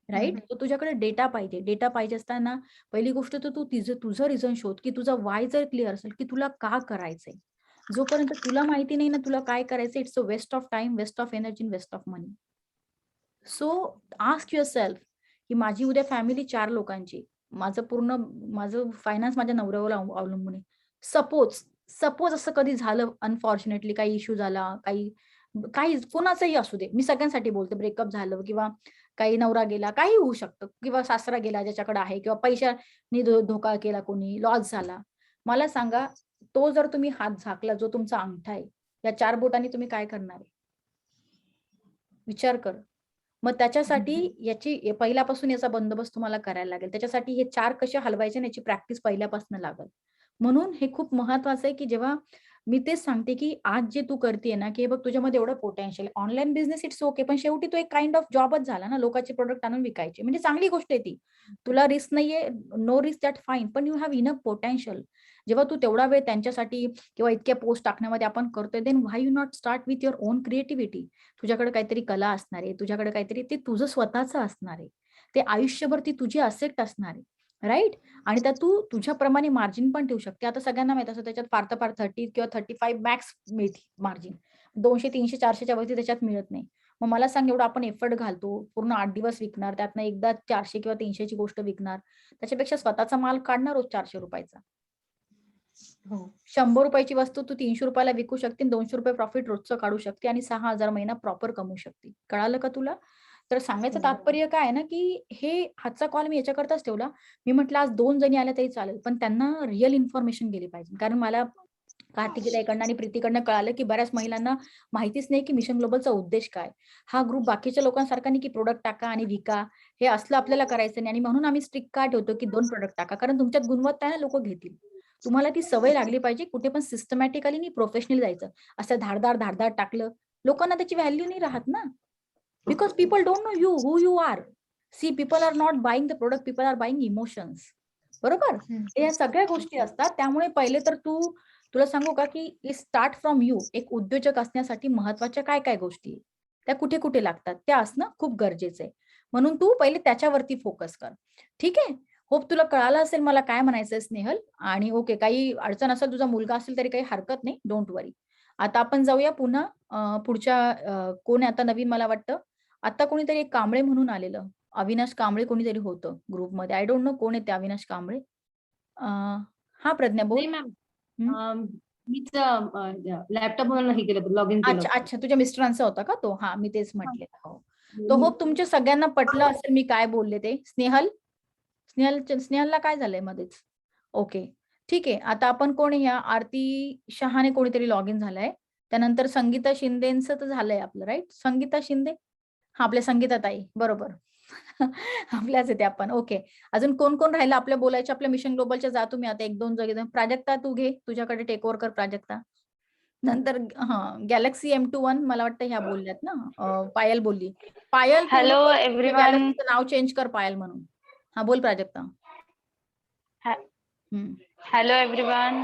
right? तर तुझ्याकडे डेटा पाहिजे. डेटा पाहिजे असताना पहिली गोष्ट तर तू तुझं रिझन शोध, की तुझा वाय जर क्लिअर असेल, की तुला का करायचंय. जोपर्यंत तुला माहिती नाही ना तुला काय करायचंय, it's a waste of time, waste of energy, waste of money. So ask yourself, की माझी उद्या फॅमिली 4 लोकांची, माझं फायनान्स माझ्या नवऱ्यावर अवलंबून आहे. सपोज सपोज असं कधी झालं, अनफॉर्च्युनेटली काही इश्यू झाला, काही कोणाचंही असू दे, मी सगळ्यांसाठी बोलते, ब्रेकअप झालं किंवा काही नवरा गेला, काही होऊ शकतं, किंवा सासरा गेला ज्याच्याकडे आहे, किंवा पैशाने धोका केला कोणी, लॉस झाला. मला सांगा, तो जर तुम्ही हात झाकला, जो तुमचा अंगठा आहे, या 4 बोटांनी तुम्ही काय करणार आहे? विचार कर. मग त्याच्यासाठी पहिल्यापासून याचा बंदोबस्त तुम्हाला करायला लागेल. त्याच्यासाठी हे 4 कसे हलवायचे याची प्रॅक्टिस पहिल्यापासून लागेल. म्हणून हे खूप महत्वाचं आहे, की जेव्हा मी तेच सांगते, की आज जे तू करतेय ना, की हे बघ, तुझ्यामध्ये एवढं पोटेन्शियल आहे. ऑनलाईन बिझनेस इट्स ओके, पण शेवटी तो एक काइंड ऑफ जॉबच झाला ना, लोकांचे प्रोडक्ट आणून विकायचे. म्हणजे चांगली गोष्ट आहे ती. तुला रिस्क नाहीये, नो रिस्क, दॅट फाईन, पण यू हॅव इनफ पोटेन्शियल. जेव्हा तू तेवढा वेळ त्यांच्यासाठी किंवा इतक्या पोस्ट टाकण्यामध्ये आपण करतोय, then why you not start with your own creativity. तुझ्याकडे काहीतरी कला असणार आहे, तुझ्याकडे काहीतरी ते तुझं स्वतःचं असणार आहे, ते आयुष्यभर ती तुझी असेट असणार आहे, राईट? आणि त्यात तू तुझ्याप्रमाणे मार्जिन पण ठेवू शकते. आता सगळ्यांना माहित असतं, त्याच्यात फार तर फार 30 किंवा 35 मॅक्स मिळते मार्जिन. 200, 300, 400च्या वरती त्याच्यात मिळत नाही. मग मला सांग, एवढा आपण एफर्ट घालतो, पूर्ण 8 दिवस विकणार, त्यातनं एकदा 400 किंवा 300ची गोष्ट विकणार, त्याच्यापेक्षा स्वतःचा माल काढणार रोज ₹400. 100 रुपयाची वस्तू तू 300 रुपयाला विकू शकते, 200 रुपये प्रॉफिट रोजचं काढू शकते, आणि 6,000 महिना प्रॉपर कमवू शकते. कळालं का तुला? तर सांगायचं तात्पर्य काय आहे ना, की हे आजचा कॉल मी याच्याकरताच ठेवला. मी म्हटलं आज 2 जणी आल्या तरी चालेल, पण त्यांना रिअल इन्फॉर्मेशन गेली पाहिजे. कारण मला कार्तिकीताईकडनं आणि प्रीतीकडनं कळालं, की बऱ्याच महिलांना माहितीच नाही, की मिशन ग्लोबलचा उद्देश काय. हा ग्रुप बाकीच्या लोकांसारखा नाही, की प्रोडक्ट टाका आणि विका. हे असलं आपल्याला करायचं नाही आणि म्हणून आम्ही स्ट्रिक्ट का ठेवतो, की 2 प्रोडक्ट टाका. कारण तुमच्यात गुणवत्ता आहे ना, लोकं घेतील. तुम्हाला ती सवय लागली पाहिजे. कुठे पण सिस्टमॅटिकली नाही, प्रोफेशनली जायचं. असं धाड-धाड टाकलं, लोकांना त्याची व्हॅल्यू नाही राहत ना. Because people don't know you, who you are. See people are not buying the product, people are buying emotions. बरोबर? या सगळ्या गोष्टी असतात. त्यामुळे पहिले तर तुला सांगू का, की स्टार्ट फ्रॉम यू. एक उद्योजक असण्यासाठी महत्त्वाच्या काय गोष्टी आहेत, त्या कुठे लागतात, त्या असणं खूप गरजेचं आहे. म्हणून तू पहिले त्याच्यावरती फोकस कर. ठीक आहे? होप तुला कळालं असेल मला काय म्हणायचंय स्नेहल. आणि ओके, काही अडचण असेल, तुझा मुलगा असेल तरी काही हरकत नाही. डोंट वरी. आता आपण जाऊया पुन्हा पुढच्या कोण आहे आता नवीन मला वाटतं. आता कोणीतरी एक कांबळे म्हणून आलेलं. अविनाश कांबळे कोणीतरी होतं ग्रुपमध्ये. आय डोंट नो कोण आहे ते अविनाश कांबळे. हां, प्रज्ञा बोल. नाही मॅम, हं. मीच लॅपटॉप म्हणून हे केलं लॉग इन केलं होतं. अच्छा. तुझ्या मिस्टरांचा होता का तो? हां, मी तेच म्हटले. हो. तो हम्म. होप तुमच्या सगळ्यांना पटलं असेल मी काय बोलले ते. स्नेहलला काय झालंय मध्येच? ओके. ठीक आहे. आता आपण कोण ह्या आरती शहाणे कोणीतरी लॉग इन झालंय. त्यानंतर संगीता शिंदेचं तर झालंय आपलं राइट? संगीता शिंदे? हां, आपल्या संगीताताई. बरोबर. आपल्याच आहेत त्या पण. ओके. अजून कोण राहिलं आपल्या बोलायच्या आपल्या मिशन ग्लोबलच्या जा तुम्ही आता 1-2 जागी. प्राजक्ता तू घे. तुझ्याकडे टेक ओव्हर कर प्राजक्ता. नंतर गॅलेक्सी M21 मला वाटतं ह्या बोलल्यात ना. पायल बोलली. पायल तू हॅलो नको एव्हरीवन. गॅलेक्सीचं नाव चेंज कर पायल म्हणून. हां, बोल प्राजक्ता. हं. Hello everyone.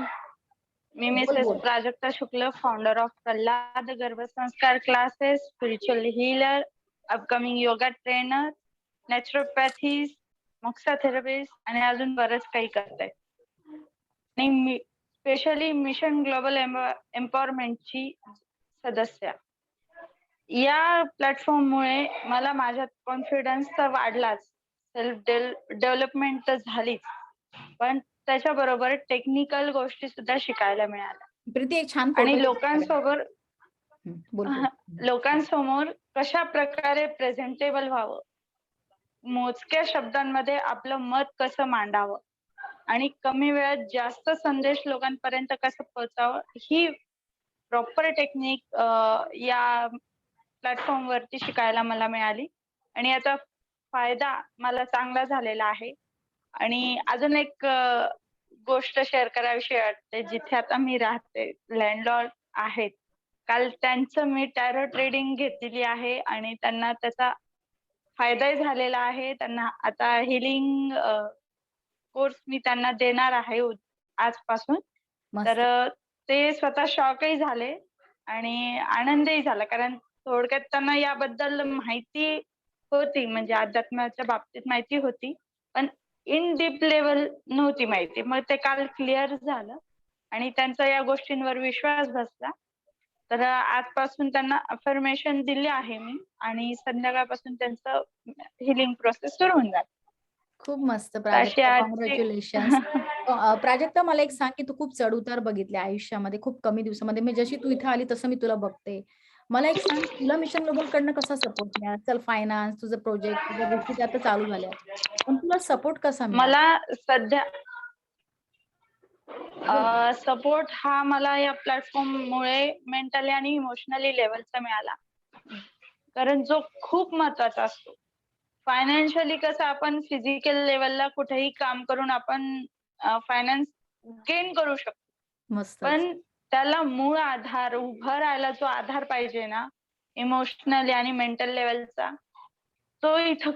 मी बोल, मिसेस बोल. Prajakta Shukla, founder of Pralhad Garbhsanskar classes, spiritual healer, upcoming yoga trainer, naturopathy, moxa therapist आणि अजून बरंच काही करते. आणि मी स्पेशली मिशन ग्लोबल एम्पॉवरमेंटची सदस्य. या प्लॅटफॉर्ममुळे मला माझ्यात कॉन्फिडन्स तर वाढलाच, सेल्फ डेव्हलपमेंट तर झालीच, पण त्याच्याबरोबर टेक्निकल गोष्टी सुद्धा शिकायला मिळाल्या. प्रीती एक छान फोटो आणि लोकांसोबत बोल. लोकांसमोर कशा प्रकारे प्रेझेंटेबल व्हावं, मोजक्या शब्दांमध्ये आपलं मत कसं मांडावं आणि कमी वेळात जास्त संदेश लोकांपर्यंत कसं पोहोचावं, ही प्रॉपर टेक्निक या प्लॅटफॉर्म वरती शिकायला मला मिळाली आणि याचा फायदा मला चांगला झालेला आहे. आणि अजून एक गोष्ट शेअर करावीशी वाटते. जिथे आता मी राहते, लँडलॉर्ड आहेत. काल त्यांचं मी टॅरो ट्रेडिंग घेतलेली आहे आणि त्यांना त्याचा फायदाही झालेला आहे. त्यांना आता हिलिंग कोर्स मी त्यांना देणार आहे आजपासून. मस्त. तर ते स्वतः शॉकही झाले आणि आनंदही झाला, कारण थोडक्यात त्यांना याबद्दल माहिती होती, म्हणजे अध्यात्माच्या बाबतीत माहिती होती, पण इन डीप लेवल नव्हती माहिती. मग ते काल क्लिअर झालं आणि त्यांचा या गोष्टींवर विश्वास बसला. तर आजपासून त्यांना अफर्मेशन दिली आहे मी आणि संध्याकाळपासून त्यांचं हिलिंग प्रोसेस सुरू होऊन जाईल. खूप मस्त तर अशी प्राजक्ता, आजची कॉंग्रॅच्युलेशन्स. प्राजक्ता मला एक सांग, की तू खूप चढ-उतार बघितले आयुष्यामध्ये खूप कमी दिवसामध्ये. मी जशी तू इथे आली तसं मी तुला बघते. मला एक सांग, तुला मिशन ग्लोबल कडनं कसा सपोर्ट मिळाला? चल फायनान्स, तुझं प्रोजेक्ट, तुझ्या गोष्टी त्या आता चालू झाल्या. पण तुला सपोर्ट कसा मिळाला? मला सध्या सपोर्ट हा मला या प्लॅटफॉर्म मुळे मेंटली आणि इमोशनली लेवलचा मिळाला, कारण जो खूप महत्वाचा असतो. फायनान्शियली कसं आपण फिजिकल लेवलला कुठेही काम करून आपण फायनान्स गेन करू शकतो, मस्तच. पण त्याला मूळ आधार, उभं राहायला जो आधार पाहिजे ना, इमोशनली आणि मेंटल लेवलचा, तो इथं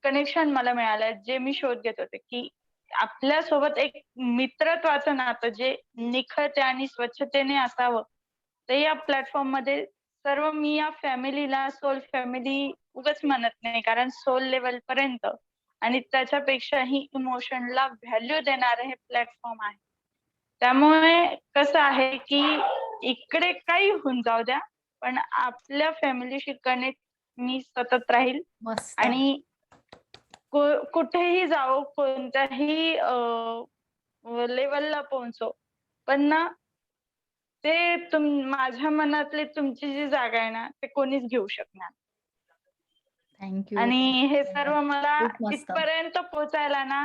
कनेक्शन मला मिळालं, जे मी शोध घेत होते, की आपल्या सोबत एक मित्रत्वाचं नातं जे निखळते आणि स्वच्छतेने असावं, ते या प्लॅटफॉर्म मध्ये सर्व मी या फॅमिलीला सोल फॅमिली उगाच म्हणत नाही, कारण सोल लेवल पर्यंत आणि त्याच्यापेक्षाही इमोशनला व्हॅल्यू देणारं हे प्लॅटफॉर्म आहे. त्यामुळे कसं आहे, की इकडे काही होऊन जाऊ द्या, पण आपल्या फॅमिलीशी कनेक्ट मी सतत राहील मस्त. आणि कुठेही जाओ, कोणत्याही लेवलला पोहोचो, पण ना ते माझ्या मनातली तुमची जी जागा आहे ना, ते कोणीच घेऊ शकणार. थँक्यू. आणि हे सर्व मला खूप मस्त. इथपर्यंत पोहोचायला ना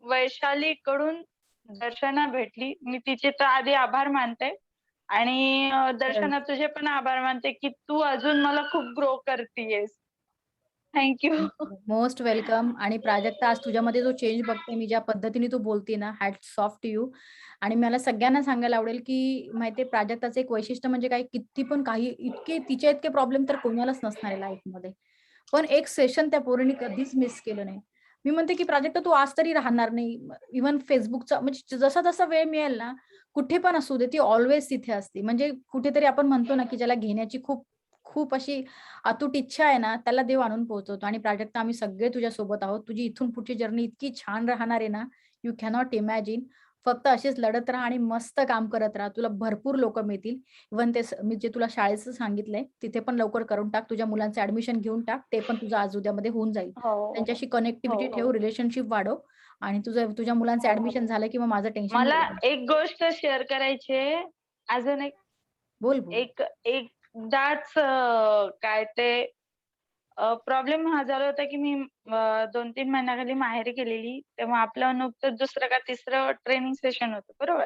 वैशालीकडून दर्शना भेटली. मी तिचे तर आधी आभार मानते आणि दर्शना तुझे पण आभार मानते की तू अजून मला खूप ग्रो करतीयेस. थँक्यू. Most welcome. आणि प्राजक्ता, आज तुझ्यामध्ये जो चेंज बघते मी, ज्या पद्धतीने तू बोलती ना, हॅट्स ऑफ टू यू. आणि मला सगळ्यांना सांगायला आवडेल की माहितीये, प्राजक्ताचं एक वैशिष्ट्य म्हणजे काय, किती पण काही तिच्या इतके प्रॉब्लेम तर कोणालाच नसणार आहे लाईफमध्ये, पण एक सेशन त्या पोरीने कधीच मिस केलं नाही. मी म्हणते की प्राजक्ता, तू आज तरी राहणार नाही. इव्हन फेसबुकचा म्हणजे जसा जसा वेळ मिळेल ना, कुठे पण असू दे, ती ऑलवेज तिथे असते. म्हणजे कुठेतरी आपण म्हणतो ना की ज्याला घेण्याची खूप खूप अशी अतूट इच्छा आहे ना, त्याला देव आणून पोहोचवतो. आणि प्राजक्ता, आम्ही सगळे तुझ्या सोबत आहोत. तुझी इथून पुढची जर्नी इतकी छान राहणार आहे ना, यू कॅनॉट इमॅजिन. फक्त अशीच लढत राहा आणि मस्त काम करत राहा. तुला भरपूर लोक मिळतील. इव्हन ते मी जे तुला शाळेचं सांगितलंय तिथे पण लवकर करून टाक. तुझ्या मुलांचं ऍडमिशन घेऊन टाक. ते पण तुझं आज उद्यामध्ये होऊन जाईल. हो. त्यांच्याशी कनेक्टिव्हिटी हो, ठेव, हो. रिलेशनशिप वाढव. आणि तुझ्या मुलांचं ऍडमिशन झालं की मग माझं टेन्शन मला एक गोष्ट शेअर करायची आहे. अजून बोल बोल. एकदाच काय ते प्रॉब्लेम हा झाला होता की मी 2-3 महिन्याखाली माहेरी गेलेली. तेव्हा आपलं नुकतंच दुसरं का तिसरं ट्रेनिंग सेशन होतं, बरोबर?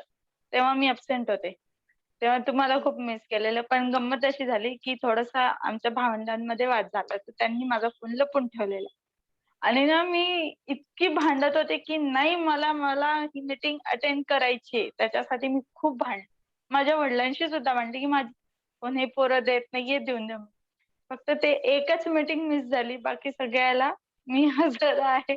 तेव्हा मी अब्सेंट होते. तेव्हा तुम्हाला खूप मिस केलेलं. पण गंमत अशी झाली की थोडासा आमच्या भावंडांमध्ये वाद झाला, तर त्यांनी माझा फोन लपवून ठेवलेला. आणि ना मी इतकी भांडत होते की नाही, मला ही मीटिंग अटेंड करायची. त्याच्यासाठी मी खूप माझ्या वडिलांशी सुद्धा भांडली की माझे फोन हे पोरं देत नाहीये, देऊन द्या. फक्त ते एकच मीटिंग मिस झाली, बाकी सगळ्याला मी हजर आहे.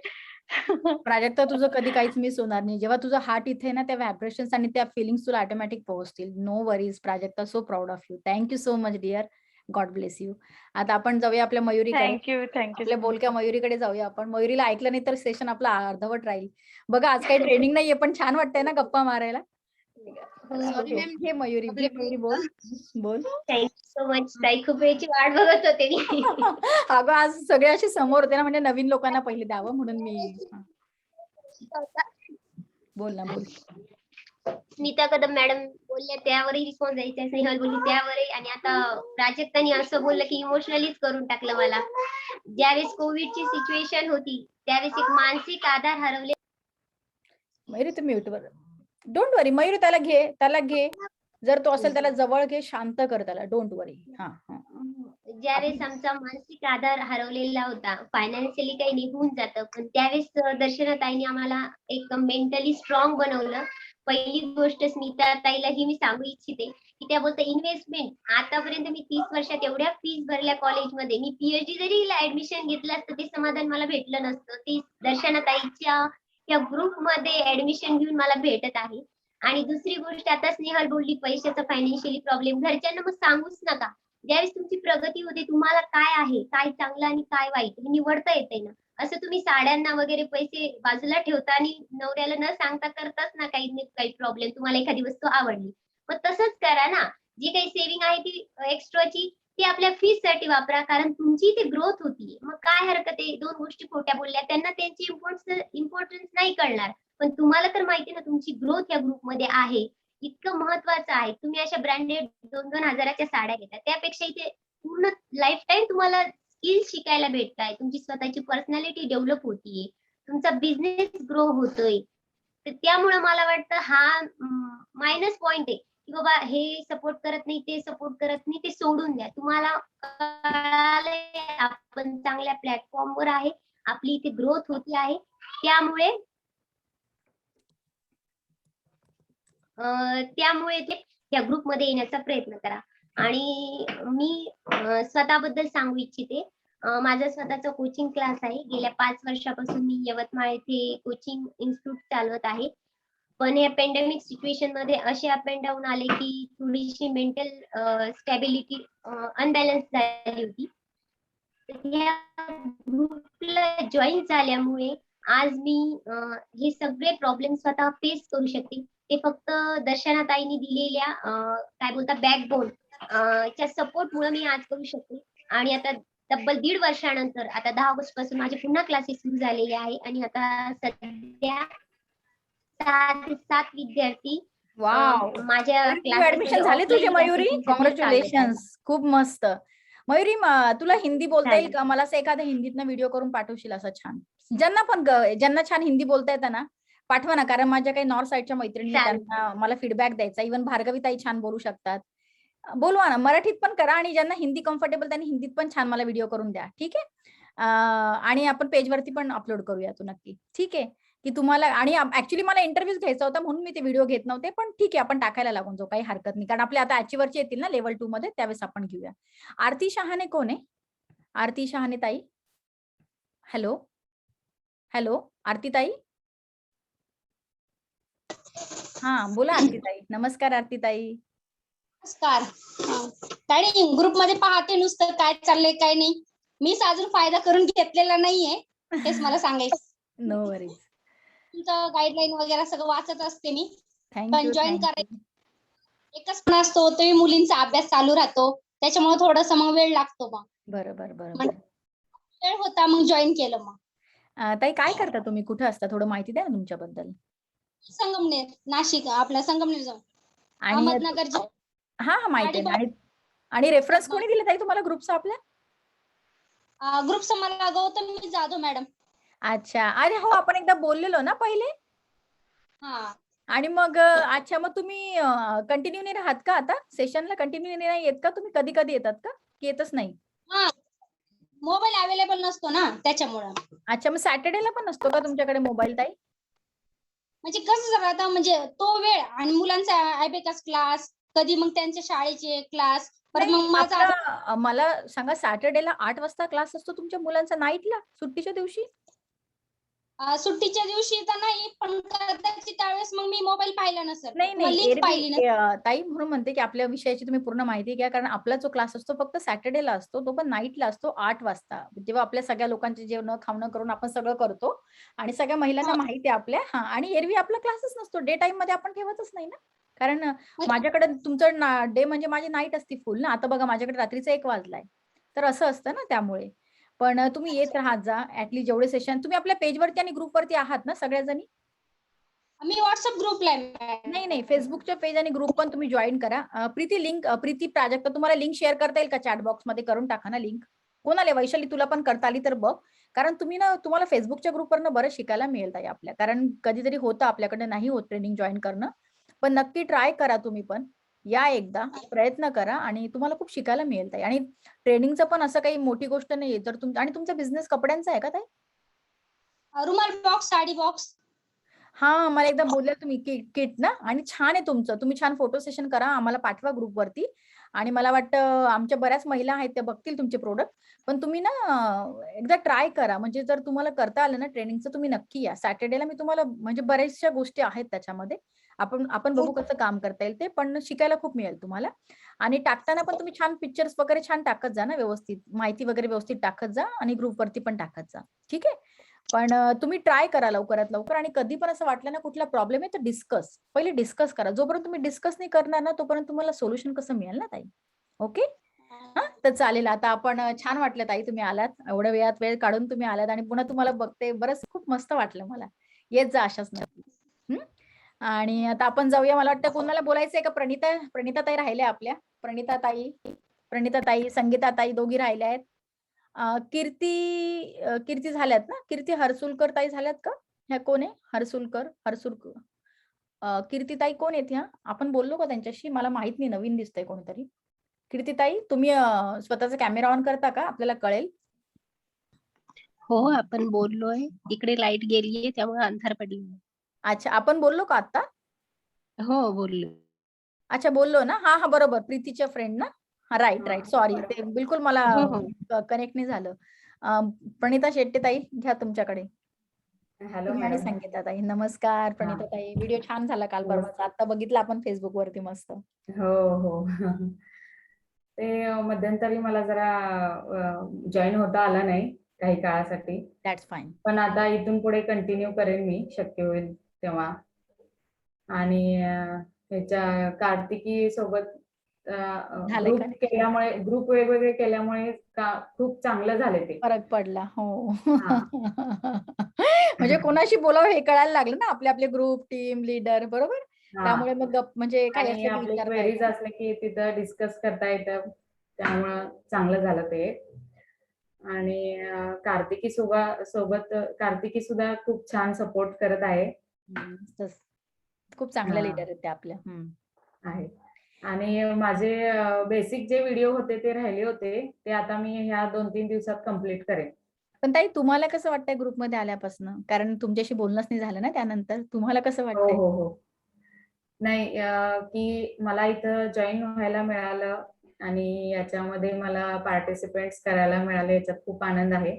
प्राजक्ता, तुझं कधी काहीच मिस होणार नाही. जेव्हा तुझा हार्ट इथे आहे ना, त्या व्हायब्रेशन्स आणि त्या फिलिंग्स तुला ऑटोमॅटिक पोहोचतील. No worries Prajakta, so proud of you. Thank you so much dear. God bless you. आता आपण जाऊया आपल्या मयुरीकडे. थँक्यू आपल्या बोलक्या मयुरीकडे जाऊया आपण. मयुरीला ऐकलं नाही तर सेशन आपलं अर्धवट राहील. बघा, आज काही ट्रेनिंग नाहीये, पण छान वाटतंय ना गप्पा मारायला. सॉरी मॅम, हे मयुरी बोल बोल. थँक्यू सो मच ताई, खूप वेळची वाट बघत होते मी. अगं, आज सगळे असे समोर होते ना, म्हणजे नवीन लोकांना पहिले द्यावं म्हणून मी. बोल ना, बोल. स्मिता कदम मॅडम बोलल्या त्यावरही रिस्पॉन्स द्यायचा, स्नेहल बोलली त्यावरही, आणि आता प्राजक्तानी असं बोललं की इमोशनलीच करून टाकलं मला. ज्यावेळेस कोविडची सिच्युएशन होती त्यावेळेस एक मानसिक आधार हरवले. मयुरी, तू म्यूट वर. डोंट वरी मयुरी, त्याला घे. जर तो असेल त्याला जवळ घे, शांत कर त्याला. डोंट वरी. ज्यावेळेस आमचा मानसिक आधार हरवलेला होता, फायनान्शियली काही निघून जातं, पण त्यावेळेस दर्शनाताईने आम्हाला एक मेंटली स्ट्रॉंग बनवलं. पहिली गोष्ट स्मिता ताईलाही मी सांगू इच्छिते की त्या बोलतात इन्व्हेस्टमेंट. आतापर्यंत मी 30 वर्षात एवढ्या फीस भरल्या कॉलेजमध्ये, मी पीएचडी जरी ऍडमिशन घेतलं असतं ते समाधान मला भेटलं नसतं. ती दर्शनाताईच्या या ग्रुप मध्ये ऍडमिशन घेऊन मला भेटत आहे. आणि दुसरी गोष्ट, आता स्नेहल बोलली पैशाचा फायनान्शियली प्रॉब्लेम, घरच्यांना मग सांगूच नका. ज्यावेळेस तुमची प्रगती होते, तुम्हाला काय आहे, काय चांगलं आणि काय वाईट हे निवडता येते ना. असं तुम्ही साड्यांना वगैरे पैसे बाजूला ठेवता आणि नवऱ्याला न सांगता करताच ना काही प्रॉब्लेम, तुम्हाला एखादी वस्तू आवडली, मग तसंच करा ना. जी काही सेव्हिंग आहे ती एक्स्ट्राची ती आपल्या फीस साठी वापरा, कारण तुमची इथे ग्रोथ होतीये. मग काय हरकत आहे, 2 गोष्टी खोट्या बोलल्या, त्यांना त्यांची इम्पॉर्टन्स नाही कळणार, पण तुम्हाला तर माहिती ना तुमची ग्रोथ या ग्रुपमध्ये आहे, इतकं महत्वाचं आहे. तुम्ही अशा ब्रँडेड 2-2 हजाराच्या साड्या घेता, त्यापेक्षा इथे पूर्ण लाईफ टाईम तुम्हाला स्किल्स शिकायला भेटताय, तुमची स्वतःची पर्सनॅलिटी डेव्हलप होतीये, तुमचा बिझनेस ग्रो होतोय. तर त्यामुळे मला वाटतं हा मायनस पॉइंट आहे की बाबा हे सपोर्ट करत नाही, ते सपोर्ट करत नाही, ते सोडून द्या. तुम्हाला कळालंय आपण चांगल्या प्लॅटफॉर्मवर आहे, आपली इथे ग्रोथ होती आहे, त्यामुळे या ग्रुपमध्ये येण्याचा प्रयत्न करा. आणि मी स्वतःबद्दल सांगू इच्छिते. माझा स्वतःचा कोचिंग क्लास आहे. गेल्या 5 वर्षापासून मी यवतमाळ येथे कोचिंग इन्स्टिट्यूट चालवत आहे. पण या पॅन्डेमिक सिच्युएशन मध्ये असे अप अँड डाऊन आले की थोडीशी मेंटल स्टॅबिलिटी अनबॅलन्स झाली होती. या ग्रुपला जॉईन झाल्यामुळे आज मी हे सगळे प्रॉब्लेम स्वतः फेस करू शकते. ते फक्त दर्शनाताईंनी दिलेल्या काय बोलता बॅकबोन च्या सपोर्टमुळे मी आज करू शकते. आणि आता तब्बल 1.5 वर्षानंतर आता 10 ऑगस्ट पासून माझे पुन्हा क्लासेस सुरू झालेले आहे आणि आता सध्या 7 विद्यार्थी वाव, माझ्या ऍडमिशन झाले तुझे मयुरी? कॉंग्रॅच्युलेशन्स, खूप मस्त. मयुरी तुला हिंदी बोलता येईल चालेल. का? मला असं एखादा हिंदीतनं व्हिडिओ करून पाठवशील असं छान. ज्यांना छान हिंदी बोलता येतं ना पाठवा ना, कारण माझ्या काही नॉर्थ साईडच्या मैत्रिणी आहेत, चालेल. त्यांना मला फीडबॅक द्यायचा. इव्हन भार्गवी ताई छान बोलू शकतात. बोलवा ना, मराठीत पण करा आणि ज्यांना हिंदी कम्फर्टेबल त्यांनी हिंदीत पण छान मला व्हिडिओ करून द्या. ठीक आहे. आणि आपण पेजवरती पण अपलोड करूया तू नक्की. ठीक आहे. की तुम्हाला आणि ऍक्च्युली मला इंटरव्ह्यूज घ्यायचा होता म्हणून मी ते व्हिडिओ घेत नव्हते, पण ठीक आहे आपण टाकायला लागून जाऊ, काही हरकत नाही. कारण आपले आता अचिव्हरचे येतील ना लेवल 2 मध्ये, त्यावेळेस आपण घेऊया. आरती शहाणे कोण आहे? आरती शहाणे ताई. हॅलो हॅलो आरती ताई. हा बोला आरती ताई. नमस्कार आरती ताई. नमस्कार. काय नाही, ग्रुप मध्ये पाहते नुसतं काय चाललंय काय नाही. मीच अजून फायदा करून घेतलेला नाहीये, हेच मला सांगायचं. No worries. तुमचं गाईडलाईन वगैरे सगळं वाचत असते मी. थँक्यू पण जॉईन थँक्यू. करायचं एकच पण असतो, तोही मुलींचा अभ्यास चालू राहतो, त्याच्यामुळे थोडस मग वेळ लागतो. मग बरोबर बरोबर. वेळ होता मग जॉईन केलं. मग ताई काय करता तुम्ही? कुठे असता? थोडं माहिती द्या ना तुमच्याबद्दल. संगमनेर, नाशिक, आपल्या संगमनेर जाऊन आणि अहमदनगर हा माहिती आहे. आणि रेफरन्स कोणी दिले ताई तुम्हाला ग्रुपचा आपल्या? ग्रुपचं मला गौतम जाधव मॅडम. अच्छा. अरे हो, आपण एकदा बोललेलो ना पहिले. हा. आणि मग अच्छा, मग तुम्ही कंटिन्यू नाही राहत का आता सेशनला? कंटिन्यू नाही येत का तुम्ही? कधी कधी येतात का की येतच नाही? हा, मोबाईल अवेलेबल नसतो ना त्याच्यामुळं. अच्छा, मग सॅटर्डेला पण नसतो का तुमच्याकडे मोबाईल ताई? म्हणजे कसं झालं आता, म्हणजे तो वेळ आणि मुलांचा अबेकस क्लास, कधी मग त्यांच्या शाळेचे क्लास, परत मग माझा मला सांगा, सॅटर्डेला 8 वाजता क्लास असतो तुमच्या मुलांचा नाईटला सुट्टीच्या दिवशी? सुट्टीच्या दिवशी तर नाही, पण कदाचित त्यावेळेस मग मी मोबाईल पाहिला नसेल, नाही लिंक पाहिली नसेल. ताई म्हणून म्हणते की आपल्या विषयाची तुम्ही पूर्ण माहिती घ्या, कारण आपला जो क्लास असतो फक्त सॅटर्डेला असतो, तो पण नाईटला असतो 8 वाजता, जेव्हा आपल्या सगळ्या लोकांचे जेवण खावणं करून आपण सगळं करतो आणि सगळ्या महिलांना माहिती आहे आपल्या. हा, आणि एरवी आपला क्लासच नसतो, डे टाइम मध्ये आपण ठेवतच नाही ना, कारण माझ्याकडे तुमचं डे म्हणजे माझी नाईट असती फुल ना. आता बघा माझ्याकडे रात्रीचा 1 वाजलाय, तर असं असतं ना त्यामुळे. पण तुम्ही येत राहत जा ऍटलीस्ट जेवढे सेशन. तुम्ही आपल्या पेजवरती आणि ग्रुपवरती आहात ना सगळ्याजणी? मी व्हॉट्सअप ग्रुपला आहे. नाही फेसबुकच्या पेज आणि ग्रुप पण तुम्ही जॉईन करा. प्रीती प्राजक्ता, तुम्हाला लिंक शेअर करता येईल का? चॅट बॉक्स मध्ये करून टाका ना लिंक. कोणाला? वैशाली तुला पण करता आली तर बघ, कारण तुम्हाला फेसबुकच्या ग्रुपवरनं बरं शिकायला मिळेल ताई आपल्या, कारण कधीतरी होतं आपल्याकडे नाही होत ट्रेनिंग जॉईन करणं. पण नक्की ट्राय करा तुम्ही पण, या एकदा प्रयत्न करा आणि तुम्हाला खूप शिकायला मिळेल ताई. आणि ट्रेनिंगचं पण असं काही मोठी गोष्ट नाहीये. जर आणि तुमचा बिझनेस कपड्यांचा आहे का ताई? रुमाल बॉक्स, साडी बॉक्स. हा, मला एकदा बोलल्या तुम्ही किट ना, आणि छान आहे तुमचं. तुम्ही छान फोटो सेशन करा, आम्हाला पाठवा ग्रुपवरती. आणि मला वाटतं आमच्या बऱ्याच महिला आहेत त्या बघतील तुमचे प्रोडक्ट. पण तुम्ही ना एकदा ट्राय करा, म्हणजे जर तुम्हाला करता आलं ना ट्रेनिंगचं, तुम्ही नक्की या. सॅटर्डेला मी तुम्हाला म्हणजे बऱ्याचशा गोष्टी आहेत त्याच्यामध्ये, आपण बघू कसं काम करता येईल ते, पण शिकायला खूप मिळेल तुम्हाला. आणि टाकताना पण तुम्ही छान पिक्चर्स वगैरे छान टाकत जा ना, व्यवस्थित माहिती वगैरे व्यवस्थित टाकत जा आणि ग्रुपवरती पण टाकत जा. ठीक आहे. पण तुम्ही ट्राय करा लवकरात लवकर. आणि कधी पण असं वाटलं ना कुठला प्रॉब्लेम आहे तर पहिले डिस्कस करा. जोपर्यंत तुम्ही डिस्कस नाही करणार ना, तोपर्यंत तुम्हाला सोल्युशन कसं मिळेल ना ताई? ओके. हा, तर चालेल. आता आपण छान वाटलं ताई तुम्ही आलात, एवढ्या वेळ काढून तुम्ही आलात आणि पुन्हा तुम्हाला बघते, बरंच खूप मस्त वाटलं मला. येत जा अशाच नक्की. आणि आता आपण जाऊया. मला वाटतं कोणाला बोलायचंय का? प्रणिता ताई राहिल्या आपल्या. प्रणिता ताई, संगीता ताई दोघी राहिल्या आहेत. कीर्ती झाल्यात ना? कीर्ती हरसुलकर ताई झाल्यात का? ह्या कोण आहे? हरसुलकर. कीर्ती ताई कोण आहेत ह्या? आपण बोललो का त्यांच्याशी? मला माहित नाही, नवीन दिसतंय कोणीतरी. कीर्ती ताई, तुम्ही स्वतःचा कॅमेरा ऑन करता का? आपल्याला कळेल. हो, आपण बोललोय. इकडे लाईट गेलीये त्यामुळे अंधार पडला. अच्छा, आपण बोललो का आता? हो, बोललो. अच्छा, बोललो ना. हा बरोबर, प्रीतीच्या फ्रेंड ना. हा, राईट. सॉरी, ते बिलकुल मला कनेक्ट नाही झालं. प्रणिता शेट्टे ताई घ्या तुमच्याकडे. हॅलो आणि संगीता ताई. नमस्कार प्रणिता ताई. व्हिडिओ छान झाला काल परवाचा, आता बघितला आपण फेसबुक वरती मस्त. हो. ते मध्यंतरी मला जरा जॉईन होता आला नाही काही काळासाठी. That's fine. पण आता इथून पुढे कंटिन्यू करेन मी, शक्य होईल तेव्हा. आणि ह्याच्या कार्तिकी सोबत ग्रुप वेगवेगळे केल्यामुळे खूप चांगलं झाले ते. फरक पडला. हो. म्हणजे कोणाशी बोलावं हे कळायला लागलं ना, आपले ग्रुप, टीम, लीडर, बरोबर. त्यामुळे मग म्हणजे काही आणि आपले क्वेरीज असले की तिथं डिस्कस करता येतं. त्यामुळं चांगलं झालं ते. आणि कार्तिकी सुद्धा खूप छान सपोर्ट करत आहे. खूप चांगले हा. लीडर आहेत ते आपल्या. आहे. आणि माझे बेसिक जे व्हिडिओ होते ते राहिले होते, ते आता मी ह्या 2-3 दिवसात कंप्लीट करेन. पण ताई तुम्हाला कसं वाटतंय ग्रुपमध्ये आल्यापासून? कारण तुमच्याशी बोलणंच नाही झालं ना त्यानंतर. तुम्हाला कसं हो वाटतंय? हो हो नाही की मला इथं जॉईन व्हायला मिळालं आणि याच्यामध्ये मला पार्टिसिपेट्स करायला मिळाले, याच्यात खूप आनंद आहे.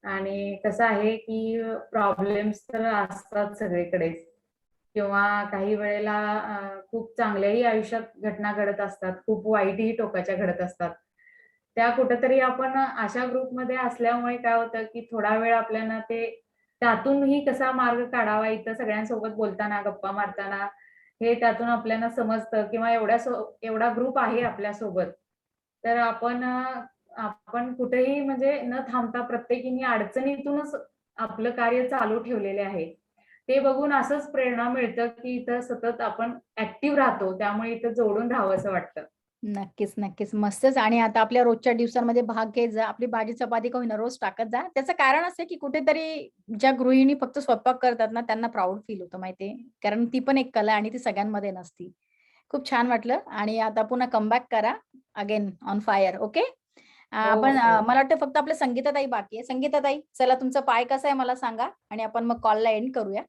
आणि कसं आहे की प्रॉब्लेम्स तर असतात सगळीकडेच किंवा काही वेळेला खूप चांगल्याही आयुष्यात घटना घडत असतात, खूप वाईटही टोकाच्या घडत असतात. त्या कुठेतरी आपण अशा ग्रुपमध्ये असल्यामुळे काय होतं की थोडा वेळ आपल्याला ते त्यातूनही कसा मार्ग काढावा इथं सगळ्यांसोबत बोलताना, गप्पा मारताना हे त्यातून आपल्याला समजतं किंवा एवढा ग्रुप आहे आपल्यासोबत. तर आपण कुठेही म्हणजे न थांबता प्रत्येकीने अडचणीतूनच आपलं कार्य चालू ठेवलेले आहे. ते बघून असंच प्रेरणा मिळतं की इथं सतत आपण ऍक्टिव्ह राहतो. त्यामुळे इथं जोडून राहावंसं वाटतं. नक्कीच, नक्कीच. मस्तच. आणि आता आपल्या रोजच्या दिवसांमध्ये भाग घेत जा. आपली भाजी चपाती का होईना रोज टाकत जा. त्याचं कारण असं आहे की कुठेतरी ज्या गृहिणी फक्त स्वयंपाक करतात ना, त्यांना प्राउड फील होतं माहितीये. कारण ती पण एक कला आहे आणि ती सगळ्यांमध्ये नसती. खूप छान वाटलं आणि आता पुन्हा कमबॅक करा अगेन ऑन फायर. ओके. आपण ओके. मला वाटतं फक्त आपल्या संगीताताई बाकी आहे. संगीताताई, चला तुमचा पाय कसा आहे मला सांगा आणि आपण मग कॉलला एंड करूया.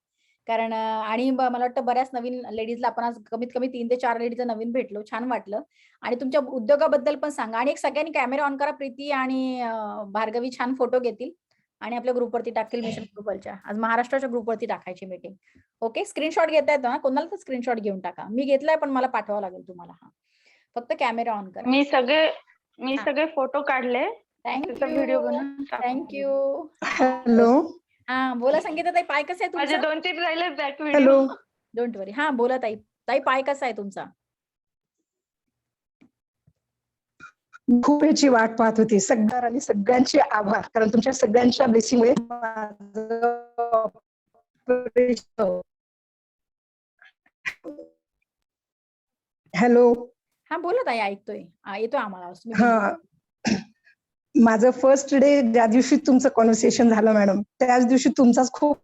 कारण आणि मला वाटतं बऱ्याच नवीन लेडीजला आपण आज कमीत कमी 3 ते 4 लेडीज नवीन भेटलो. छान वाटलं. आणि तुमच्या उद्योगाबद्दल पण सांगा. आणि एक सगळ्यांनी कॅमेरा ऑन करा. प्रीती आणि भार्गवी छान फोटो घेतील आणि आपल्या ग्रुपवरती टाकतील मिशन ग्रुपलच्या. आज महाराष्ट्राच्या ग्रुपवरती टाकायची मीटिंग. ओके. स्क्रीनशॉट घेता येतो ना? कोणाला तर स्क्रीनशॉट घेऊन टाका. मी घेतलाय पण मला पाठवावं लागेल तुम्हाला. हा. फक्त कॅमेरा ऑन करा. मी सगळे फोटो काढले. त्याचा व्हिडिओ बनवून टाकून थँक्यू. हॅलो. हा बोला संगीताताई, पाय कसा आहे माझे तुमचा? 2-3 राहिले बॅक व्हिडिओ. हॅलो. डोंट वरी. हा बोला ताई. ताई पाय कसा आहे तुमचा? खूप याची वाट पाहत होती. आणि सगळ्यांचे आभार, कारण तुमच्या सगळ्यांच्या ब्लेसिंगमुळे माझं हॅलो. हा बोला ताई, ऐकतोय. येतोय आम्हाला आवाज. तुम्ही बोला. हा, माझं फर्स्ट डे ज्या दिवशी तुमचं कॉन्व्हर्सेशन झालं मॅडम, त्याच दिवशी तुमचाच खूप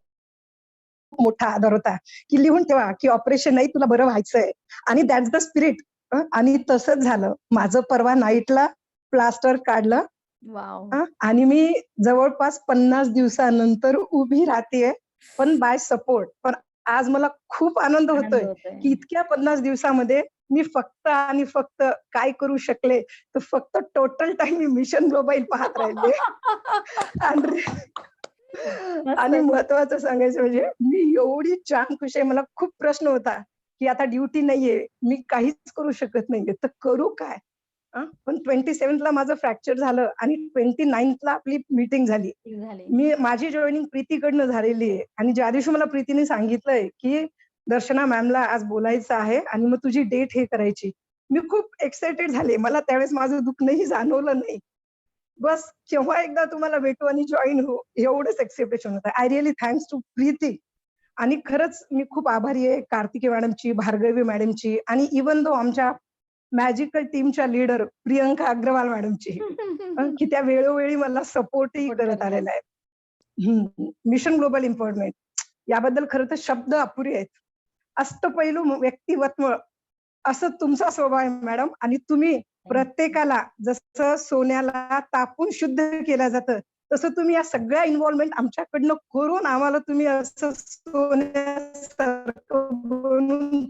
मोठा आधार होता की लिहून ठेवा की ऑपरेशन नाही, तुला बरं व्हायचंय. आणि दॅट्स द स्पिरिट. आणि तसंच झालं. माझं परवा नाईटला प्लास्टर काढलं. वाव. आणि मी जवळपास 50 दिवसानंतर उभी राहतेय, पण बाय सपोर्ट. पण आज मला खूप आनंद होतोय की इतक्या 50 दिवसामध्ये मी फक्त आणि फक्त काय करू शकले, तर फक्त टोटल टाइम मी मिशन ग्लोबल पाहत राहिले. आणि महत्वाचं सांगायचं म्हणजे मी एवढी छान खुश आहे. मला खूप प्रश्न होता की आता ड्युटी नाहीये, मी काहीच करू शकत नाहीये, तर करू काय? पण 27ला माझं फ्रॅक्चर झालं आणि 29ला आपली मीटिंग झाली. माझी जॉईनिंग प्रीतीकडनं झालेली आहे. आणि ज्या दिवशी मला प्रीतीने सांगितलंय की दर्शना मॅमला आज बोलायचं आहे आणि मग तुझी डेट हे करायची, मी खूप एक्साइटेड झाले. मला त्यावेळेस माझं दुखणंही जाणवलं नाही. बस केव्हा एकदा तुम्हाला भेटू आणि जॉईन हो, एवढंच एक्सेप्टेशन होतं. I really thanks to Preeti. आणि खरंच मी खूप आभारी आहे कार्तिकी मॅडमची, भार्गवी मॅडमची आणि इवन दो आमच्या मॅजिकल टीमच्या लीडर प्रियंका अग्रवाल मॅडमची, की त्या वेळोवेळी मला सपोर्टही करत आलेला आहे. मिशन ग्लोबल एम्पॉवरमेंट याबद्दल खरं तर शब्द अपुरे आहेत. अष्टपैलू व्यक्तिमत्व असं तुमचा स्वभाव आहे मॅडम. आणि तुम्ही प्रत्येकाला जसं सोन्याला तापून शुद्ध केलं जातं, तसं तुम्ही या सगळ्या इन्व्हॉल्वमेंट आमच्याकडनं करून आम्हाला तुम्ही असं सोन्यासारखं बनवून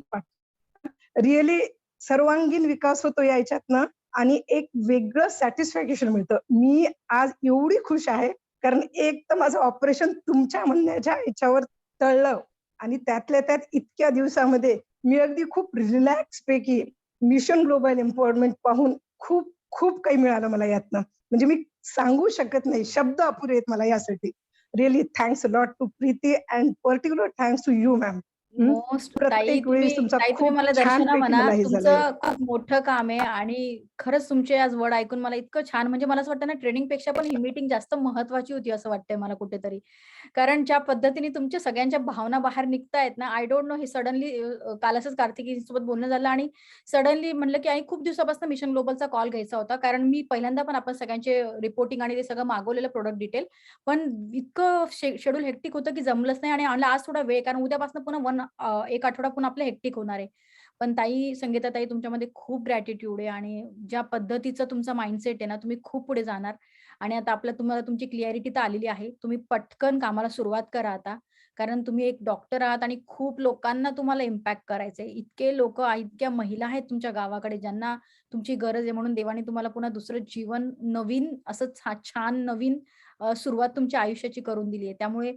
रिअली सर्वांगीण विकास होतो याच्यातनं आणि एक वेगळं सॅटिस्फॅक्शन मिळतं. मी आज एवढी खुश आहे कारण एक तर माझं ऑपरेशन तुमच्या म्हणण्याच्या याच्यावर टळलं आणि त्यातल्या त्यात इतक्या दिवसामध्ये मी अगदी खूप रिलॅक्स पैकी मिशन ग्लोबल एम्पॉवरमेंट पाहून खूप खूप काही मिळालं मला यातनं. म्हणजे मी सांगू शकत नाही, शब्द अपुरे आहेत मला यासाठी. Really thanks a lot to Preeti and particular thanks to you ma'am. Most प्रत्येक वेळेस तुमचा ताई तुम्ही खूप मला दर्शना छानपैकी म्हणा. मला हे झालंय. तुमचं खूप मोठं काम आहे आणि खरंच तुमचे आज वर्ड ऐकून मला इतकं छान, म्हणजे मला असं वाटतं ना, ट्रेनिंग पेक्षा पण ही मीटिंग जास्त महत्वाची होती असं वाटतंय मला कुठेतरी. कारण ज्या पद्धतीने तुमच्या सगळ्यांच्या भावना बाहेर निघतायत ना, आय डोंट नो, हे सडनली काल असंच कार्तिकीसोबत बोलणं झालं आणि सडनली म्हणलं की आई खूप दिवसापासून मिशन ग्लोबलचा कॉल घ्यायचा होता. कारण मी पहिल्यांदा पण आपण सगळ्यांचे रिपोर्टिंग आणि ते सगळं मागवलेलं प्रोडक्ट डिटेल. पण इतकं शेड्यूल हेक्टिक होतं की जमलंच नाही आणि आणलं आज थोडा वेळ, कारण उद्यापासून पुन्हा एक आठवडा पुन्हा आपलं हेक्टिक होणार आहे. पण ताई, संगीता ताई, तुमच्यामध्ये खूप ग्रॅटिट्यूड आहे आणि ज्या पद्धतीचं तुमचा माइंडसेट आहे ना, तुम्ही खूप पुढे जाणार आणि आता तुम्हाला तुमची क्लिअरिटी तर आलेली आहे. तुम्ही पटकन कामाला सुरुवात करा आता. कारण तुम्ही एक डॉक्टर आहात आणि खूप लोकांना तुम्हाला इम्पॅक्ट करायचंय. इतके लोकं, इतक्या महिला आहेत तुमच्या गावाकडे ज्यांना तुमची गरज आहे, म्हणून देवाने तुम्हाला पुन्हा दुसरं जीवन नवीन असंच छान नवीन सुरुवात तुमच्या आयुष्याची करून दिली आहे. त्यामुळे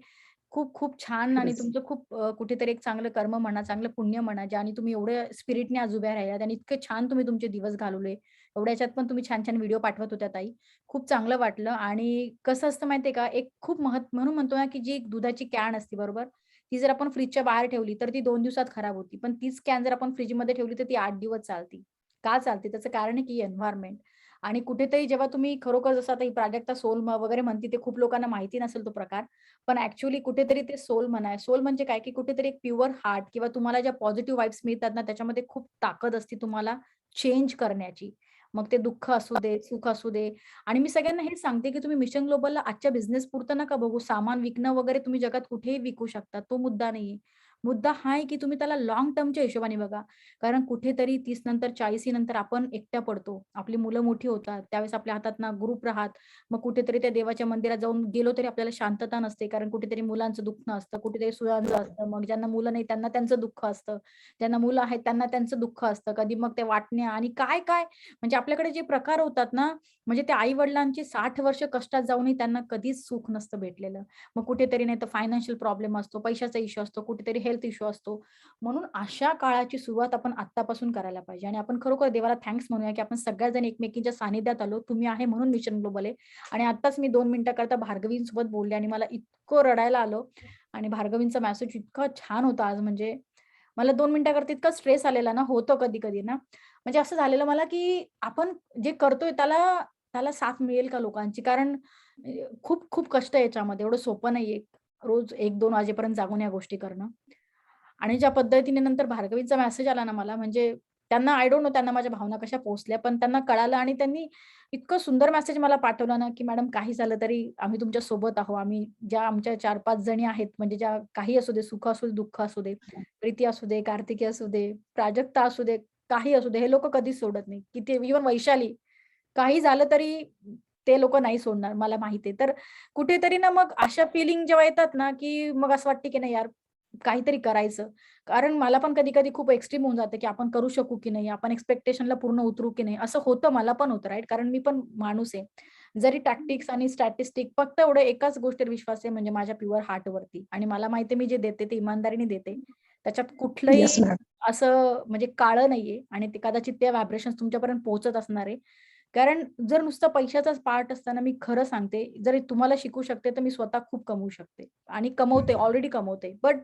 खूप खूप छान आणि खरंच. तुमचं खूप कुठेतरी एक चांगलं कर्म म्हणा, चांगलं पुण्य म्हणा, ज्याने तुम्ही एवढ्या स्पिरिटने आज उभ्या राहिलात आणि इतके छान तुम्ही तुमचे दिवस घालवले. एवढ्या ह्याच्यात पण तुम्ही छान छान व्हिडिओ पाठवत होत्या ताई. खूप चांगलं वाटलं. आणि कसं असतं माहितीये का, एक खूप म्हणून म्हणतो ना, की जी एक दुधाची कॅन असते बरोबर, ती जर आपण फ्रीजच्या बाहेर ठेवली तर ती 2 दिवसात खराब होती. पण तीच कॅन जर आपण फ्रीजमध्ये ठेवली तर ती 8 दिवस चालती. का चालते? त्याचं कारण आहे की एन्व्हायर्नमेंट. आणि कुठेतरी जेव्हा तुम्ही खरोखर, जसं आता ही प्राजक्ता सोल वगैरे म्हणते, ते खूप लोकांना माहिती नसेल तो प्रकार. पण ऍक्च्युअली कुठेतरी ते सोल म्हणा, सोल म्हणजे काय, की कुठेतरी एक प्युअर हार्ट किंवा तुम्हाला ज्या पॉझिटिव्ह वाइब्स मिळतात ना, त्याच्यामध्ये खूप ताकद असते तुम्हाला चेंज करण्याची. मग ते दुःख असू दे, सुख असू दे. आणि मी सगळ्यांना हेच सांगते, की तुम्ही मिशन ग्लोबलला आजच्या बिझनेस पुरतं नका बघू. सामान विकणं वगैरे तुम्ही जगात कुठेही विकू शकता. तो मुद्दा नाहीये. मुद्दा हा आहे, की तुम्ही त्याला लाँग टर्मच्या हिशोबाने बघा. कारण कुठेतरी 30 नंतर 40 नंतर आपण एकट्या पडतो. आपली मुलं मोठी होतात. त्यावेळेस आपल्या हातात ना ग्रुप राहत. मग कुठेतरी त्या देवाच्या मंदिरात जाऊन गेलो तरी आपल्याला शांतता नसते. कारण कुठेतरी मुलांचं दुःख असतं, कुठेतरी सुळांचं असतं. मग ज्यांना मुलं नाही त्यांना त्यांचं दुःख असतं. ज्यांना मुलं आहेत त्यांना त्यांचं दुःख असतं. कधी मग ते वाटण्या आणि काय म्हणजे आपल्याकडे जे प्रकार होतात ना, म्हणजे त्या आई-वडिलांची 60 वर्ष कष्टात जाऊनही त्यांना कधीच सुख नसतं भेटलेलं. मग कुठेतरी नाही तर फायनान्शियल प्रॉब्लेम असतो, पैशाचा इश्यू असतो, कुठेतरी हेल्थ इश्यू असतो. म्हणून अशा काळाची सुरुवात आपण आत्तापासून करायला पाहिजे आणि आपण खरोखर देवाला थँक्स म्हणूया, की आपण सगळ्याजण एकमेकींच्या सानिध्यात आलो. तुम्ही आहे म्हणून मिशन ग्लोबल आहे. आणि आत्ताच मी 2 मिनिटाकरता भार्गवींसोबत बोलले आणि मला इतकं रडायला आलं आणि भार्गवींचा मेसेज इतका छान होता आज, म्हणजे मला 2 मिनिटाकरता इतका स्ट्रेस आलेला ना, होतं कधी-कधी ना, म्हणजे असं झालेलं मला, की आपण जे करतोय त्याला त्याला साथ मिळेल का लोकांची? कारण खूप खूप कष्ट आहे याच्यामध्ये. एवढं सोपं नाहीये. रोज 1-2 वाजेपर्यंत जागून या गोष्टी करणं. आणि ज्या पद्धतीने नंतर भार्गवीचा मेसेज आला ना मला, म्हणजे त्यांना आय डोंट नो त्यांना माझ्या भावना कशा पोहोचल्या, पण त्यांना कळालं आणि त्यांनी इतकं सुंदर मेसेज मला पाठवला ना, की मॅडम काही झालं तरी आम्ही तुमच्या सोबत आहोत. आम्ही ज्या आमच्या 4-5 जणी आहेत, म्हणजे ज्या काही असू दे, सुख असू दे, दुःख असू दे, प्रीती असू दे, कार्तिकी असू दे, प्राजक्ता असू दे, काही असू दे, हे लोकं कधीच सोडत नाही. की ते इव्हन वैशाली, काही झालं तरी ते लोकं नाही सोडणार, मला माहिती आहे. तर कुठेतरी ना मग अशा फीलिंग जेव्हा येतात ना, की मग असं वाटतं की नाही यार, काहीतरी करायचं. कारण मला पण कधी-कधी खूप एक्स्ट्रीम होऊन जातं, की आपण करू शकू की नाही? आपण एक्स्पेक्टेशनला पूर्ण उतरू की नाही? असं होतं, मला पण होतं राइट. कारण मी पण माणूस आहे. जरी टॅक्टिक्स आणि स्टॅटिस्टिक फक्त एवढं एकाच गोष्टीवर विश्वास आहे, म्हणजे माझ्या प्युअर हार्टवरती. आणि मला माहिती आहे मी जे देते ते इमानदारीने देते. त्याच्यात कुठलंही येस मॅम. असं म्हणजे काळं नाहीये आणि ते कदाचित त्या व्हायब्रेशन्स तुमच्यापर्यंत पोहोचत असणार आहे. कारण जर नुसतं पैशाचाच पार्ट असताना मी खरं सांगते, जर तुम्हाला शिकू शकते, तर मी स्वतः खूप कमवू शकते आणि कमवते, ऑलरेडी कमवते. But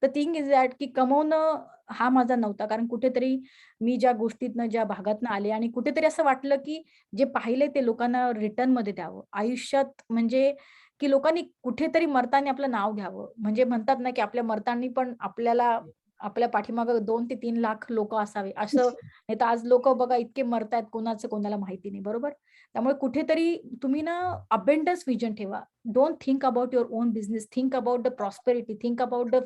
the thing is that की कमवणं हा माझा नव्हता. कारण कुठेतरी मी ज्या गोष्टीतनं, ज्या भागातनं आले आणि कुठेतरी असं वाटलं, की जे पाहिले ते लोकांना रिटर्नमध्ये द्यावं. आयुष्यात म्हणजे की लोकांनी कुठेतरी मरताना आपलं नाव घ्यावं. म्हणजे म्हणतात ना, की आपल्या मरताना पण आपल्याला आपल्या पाठीमागं 2 ते 3 लाख लोकं असावे. असं नाहीतर आज लोकं बघा इतके मरतायत, कोणाचं कोणाला माहिती नाही, बरोबर? त्यामुळे कुठेतरी तुम्ही ना अबंडन्स व्हिजन ठेवा. Don't think about your own business. Think about the prosperity. Think about the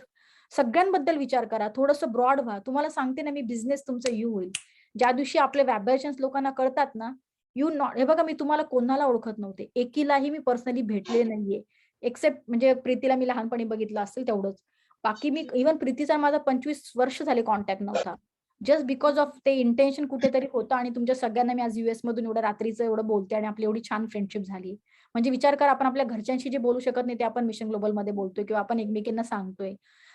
सगळ्यांबद्दल विचार करा. थोडंसं ब्रॉड व्हा. तुम्हाला सांगते ना मी, बिझनेस तुमचं यू होईल. ज्या दिवशी आपले व्हायब्रेशन्स लोकांना कळतात ना, यू नॉट, हे बघा मी तुम्हाला कोणाला ओळखत नव्हते. एकीलाही मी पर्सनली भेटले नाहीये. एक्सेप्ट म्हणजे प्रीतीला मी लहानपणी बघितलं असेल तेवढंच. बाकी मी इव्हन प्रीतीचा माझा 25 वर्ष झाले कॉन्टॅक्ट नव्हता. जस्ट बिकॉज ऑफ ते इंटेन्शन कुठेतरी होतं आणि तुमच्या सगळ्यांना मी आज US मधून एवढं रात्रीचं एवढं बोलते आणि आपली एवढी छान फ्रेंडशिप झाली. म्हणजे विचार करा, आपण आपल्या घरच्यांशी जे बोलू शकत नाही ते आपण मिशन ग्लोबलमध्ये बोलतोय किंवा आपण एकमेकींना सांगतोय.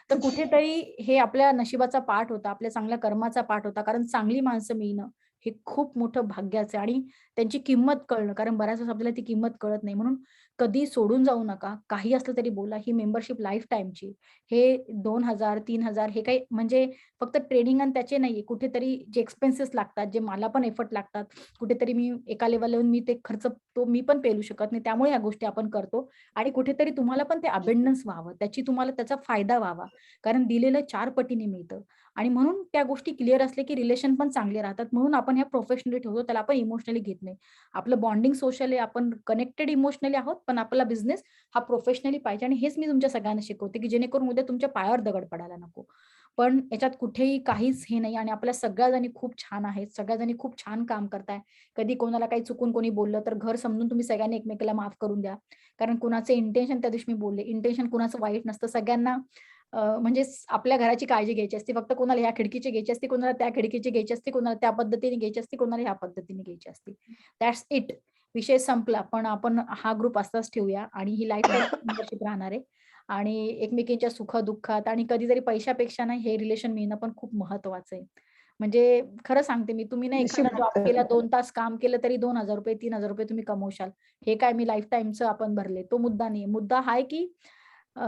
तर कुठेतरी हे आपल्या नशिबाचा पार्ट होता, आपल्या चांगल्या कर्माचा पार्ट होता. कारण चांगली माणसं मिळणं हे खूप मोठं भाग्याचं आहे आणि त्यांची किंमत कळणं, कारण बऱ्याच वेळेस आपल्याला ती किंमत कळत नाही. म्हणून कधी सोडून जाऊ नका. काही असलं तरी बोला. ही मेंबरशिप लाईफ टाईमची. हे 2,000 3,000 हे काही म्हणजे फक्त ट्रेनिंग आणि त्याचे नाहीये. कुठेतरी जे एक्सपेन्सेस लागतात, जे मला पण एफर्ट लागतात, कुठेतरी मी एका लेव्हलवर मी ते खर्च तो मी पण पेलू शकत नाही. त्यामुळे ह्या गोष्टी आपण करतो आणि कुठेतरी तुम्हाला पण ते अबंडन्स व्हावं, तुम्हाला त्याचा फायदा व्हावा. कारण दिलेलं 4 पटीने मिळतं आणि म्हणून त्या गोष्टी क्लिअर असले की रिलेशन पण चांगले राहतात. म्हणून आपण ह्या प्रोफेशनली ठेवतो. त्याला आपण इमोशनली घेत नाही. आपलं बॉन्डिंग सोशल आहे. आपण कनेक्टेड इमोशनली आहोत, पण आपला बिझनेस हा प्रोफेशनली पाहिजे आणि हेच मी तुमच्या सगळ्यांना शिकवते, की जेणेकरून उद्या तुमच्या पायावर दगड पडायला नको. पण याच्यात कुठेही काहीच हे नाही आणि आपल्या सगळ्या जणी खूप छान आहेत. सगळ्या जणी खूप छान काम करताय. कधी कोणाला काही चुकून कोणी बोललं तर घर समजून तुम्ही सगळ्यांनी एकमेकाला माफ करून द्या. कारण कुणाचे इंटेन्शन त्या दिवशी मी बोलले, इंटेन्शन कुणाचं वाईट नसतं. सगळ्यांना म्हणजे आपल्या घराची काळजी घ्यायची असते. फक्त कोणाला ह्या खिडकीची घ्यायची असते, कोणाला त्या खिडकीची घ्यायची असते, कोणाला त्या पद्धतीने घ्यायची असते, कोणाला ह्या पद्धतीने घ्यायची असते. That's it. विषय संपला. पण आपण हा ग्रुप असाच ठेवूया आणि ही लाईफ टाईम मेंबरशिप राहणार आहे आणि एकमेकींच्या सुख-दुःखात आणि कधीतरी पैशापेक्षा ना हे रिलेशन मिळणं पण खूप महत्वाचं आहे. म्हणजे खरं सांगते मी, तुम्ही ना एखादा जॉब केला, 2 तास काम केलं तरी ₹2,000 ₹3,000 तुम्ही कमवशाल. हे काय मी लाईफ टाईमचं आपण भरले. तो मुद्दा नाहीये. मुद्दा हा आहे की अ,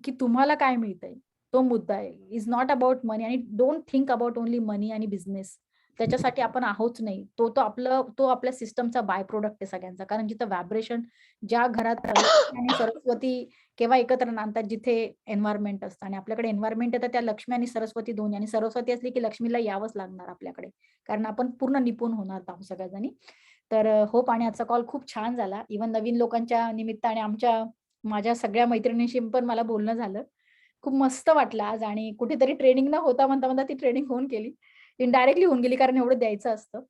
की तुम्हाला काय मिळतंय? तो मुद्दा आहे. इज नॉट अबाउट मनी आणि डोंट थिंक अबाउट ओन्ली मनी आणि बिझनेस. त्याच्यासाठी आपण आहोच नाही. तो आपल्या सिस्टमचा बाय प्रॉडक्ट आहे सगळ्यांचा. कारण जिथं व्हायब्रेशन ज्या घरात लक्ष्मी आणि सरस्वती केव्हा एकत्र नांदतात जिथे एन्व्हायर्नमेंट असतं आणि आपल्याकडे एन्व्हायर्नमेंट आहे तर त्या लक्ष्मी आणि सरस्वती दोन्ही आणि सरस्वती असली की लक्ष्मीला यावंच लागणार आपल्याकडे. कारण आपण पूर्ण निपुण होणार आहोत सगळ्याजणी. तर होप आणि आजचा कॉल खूप छान झाला. इव्हन नवीन लोकांच्या निमित्ताने माझ्या सगळ्या मैत्रिणींशी पण मला बोलणं झालं. खूप मस्त वाटलं आज आणि कुठेतरी ट्रेनिंग न होता म्हणता ती ट्रेनिंग होऊन गेली. इनडायरेक्टली होऊन गेली कारण एवढं द्यायचं असतं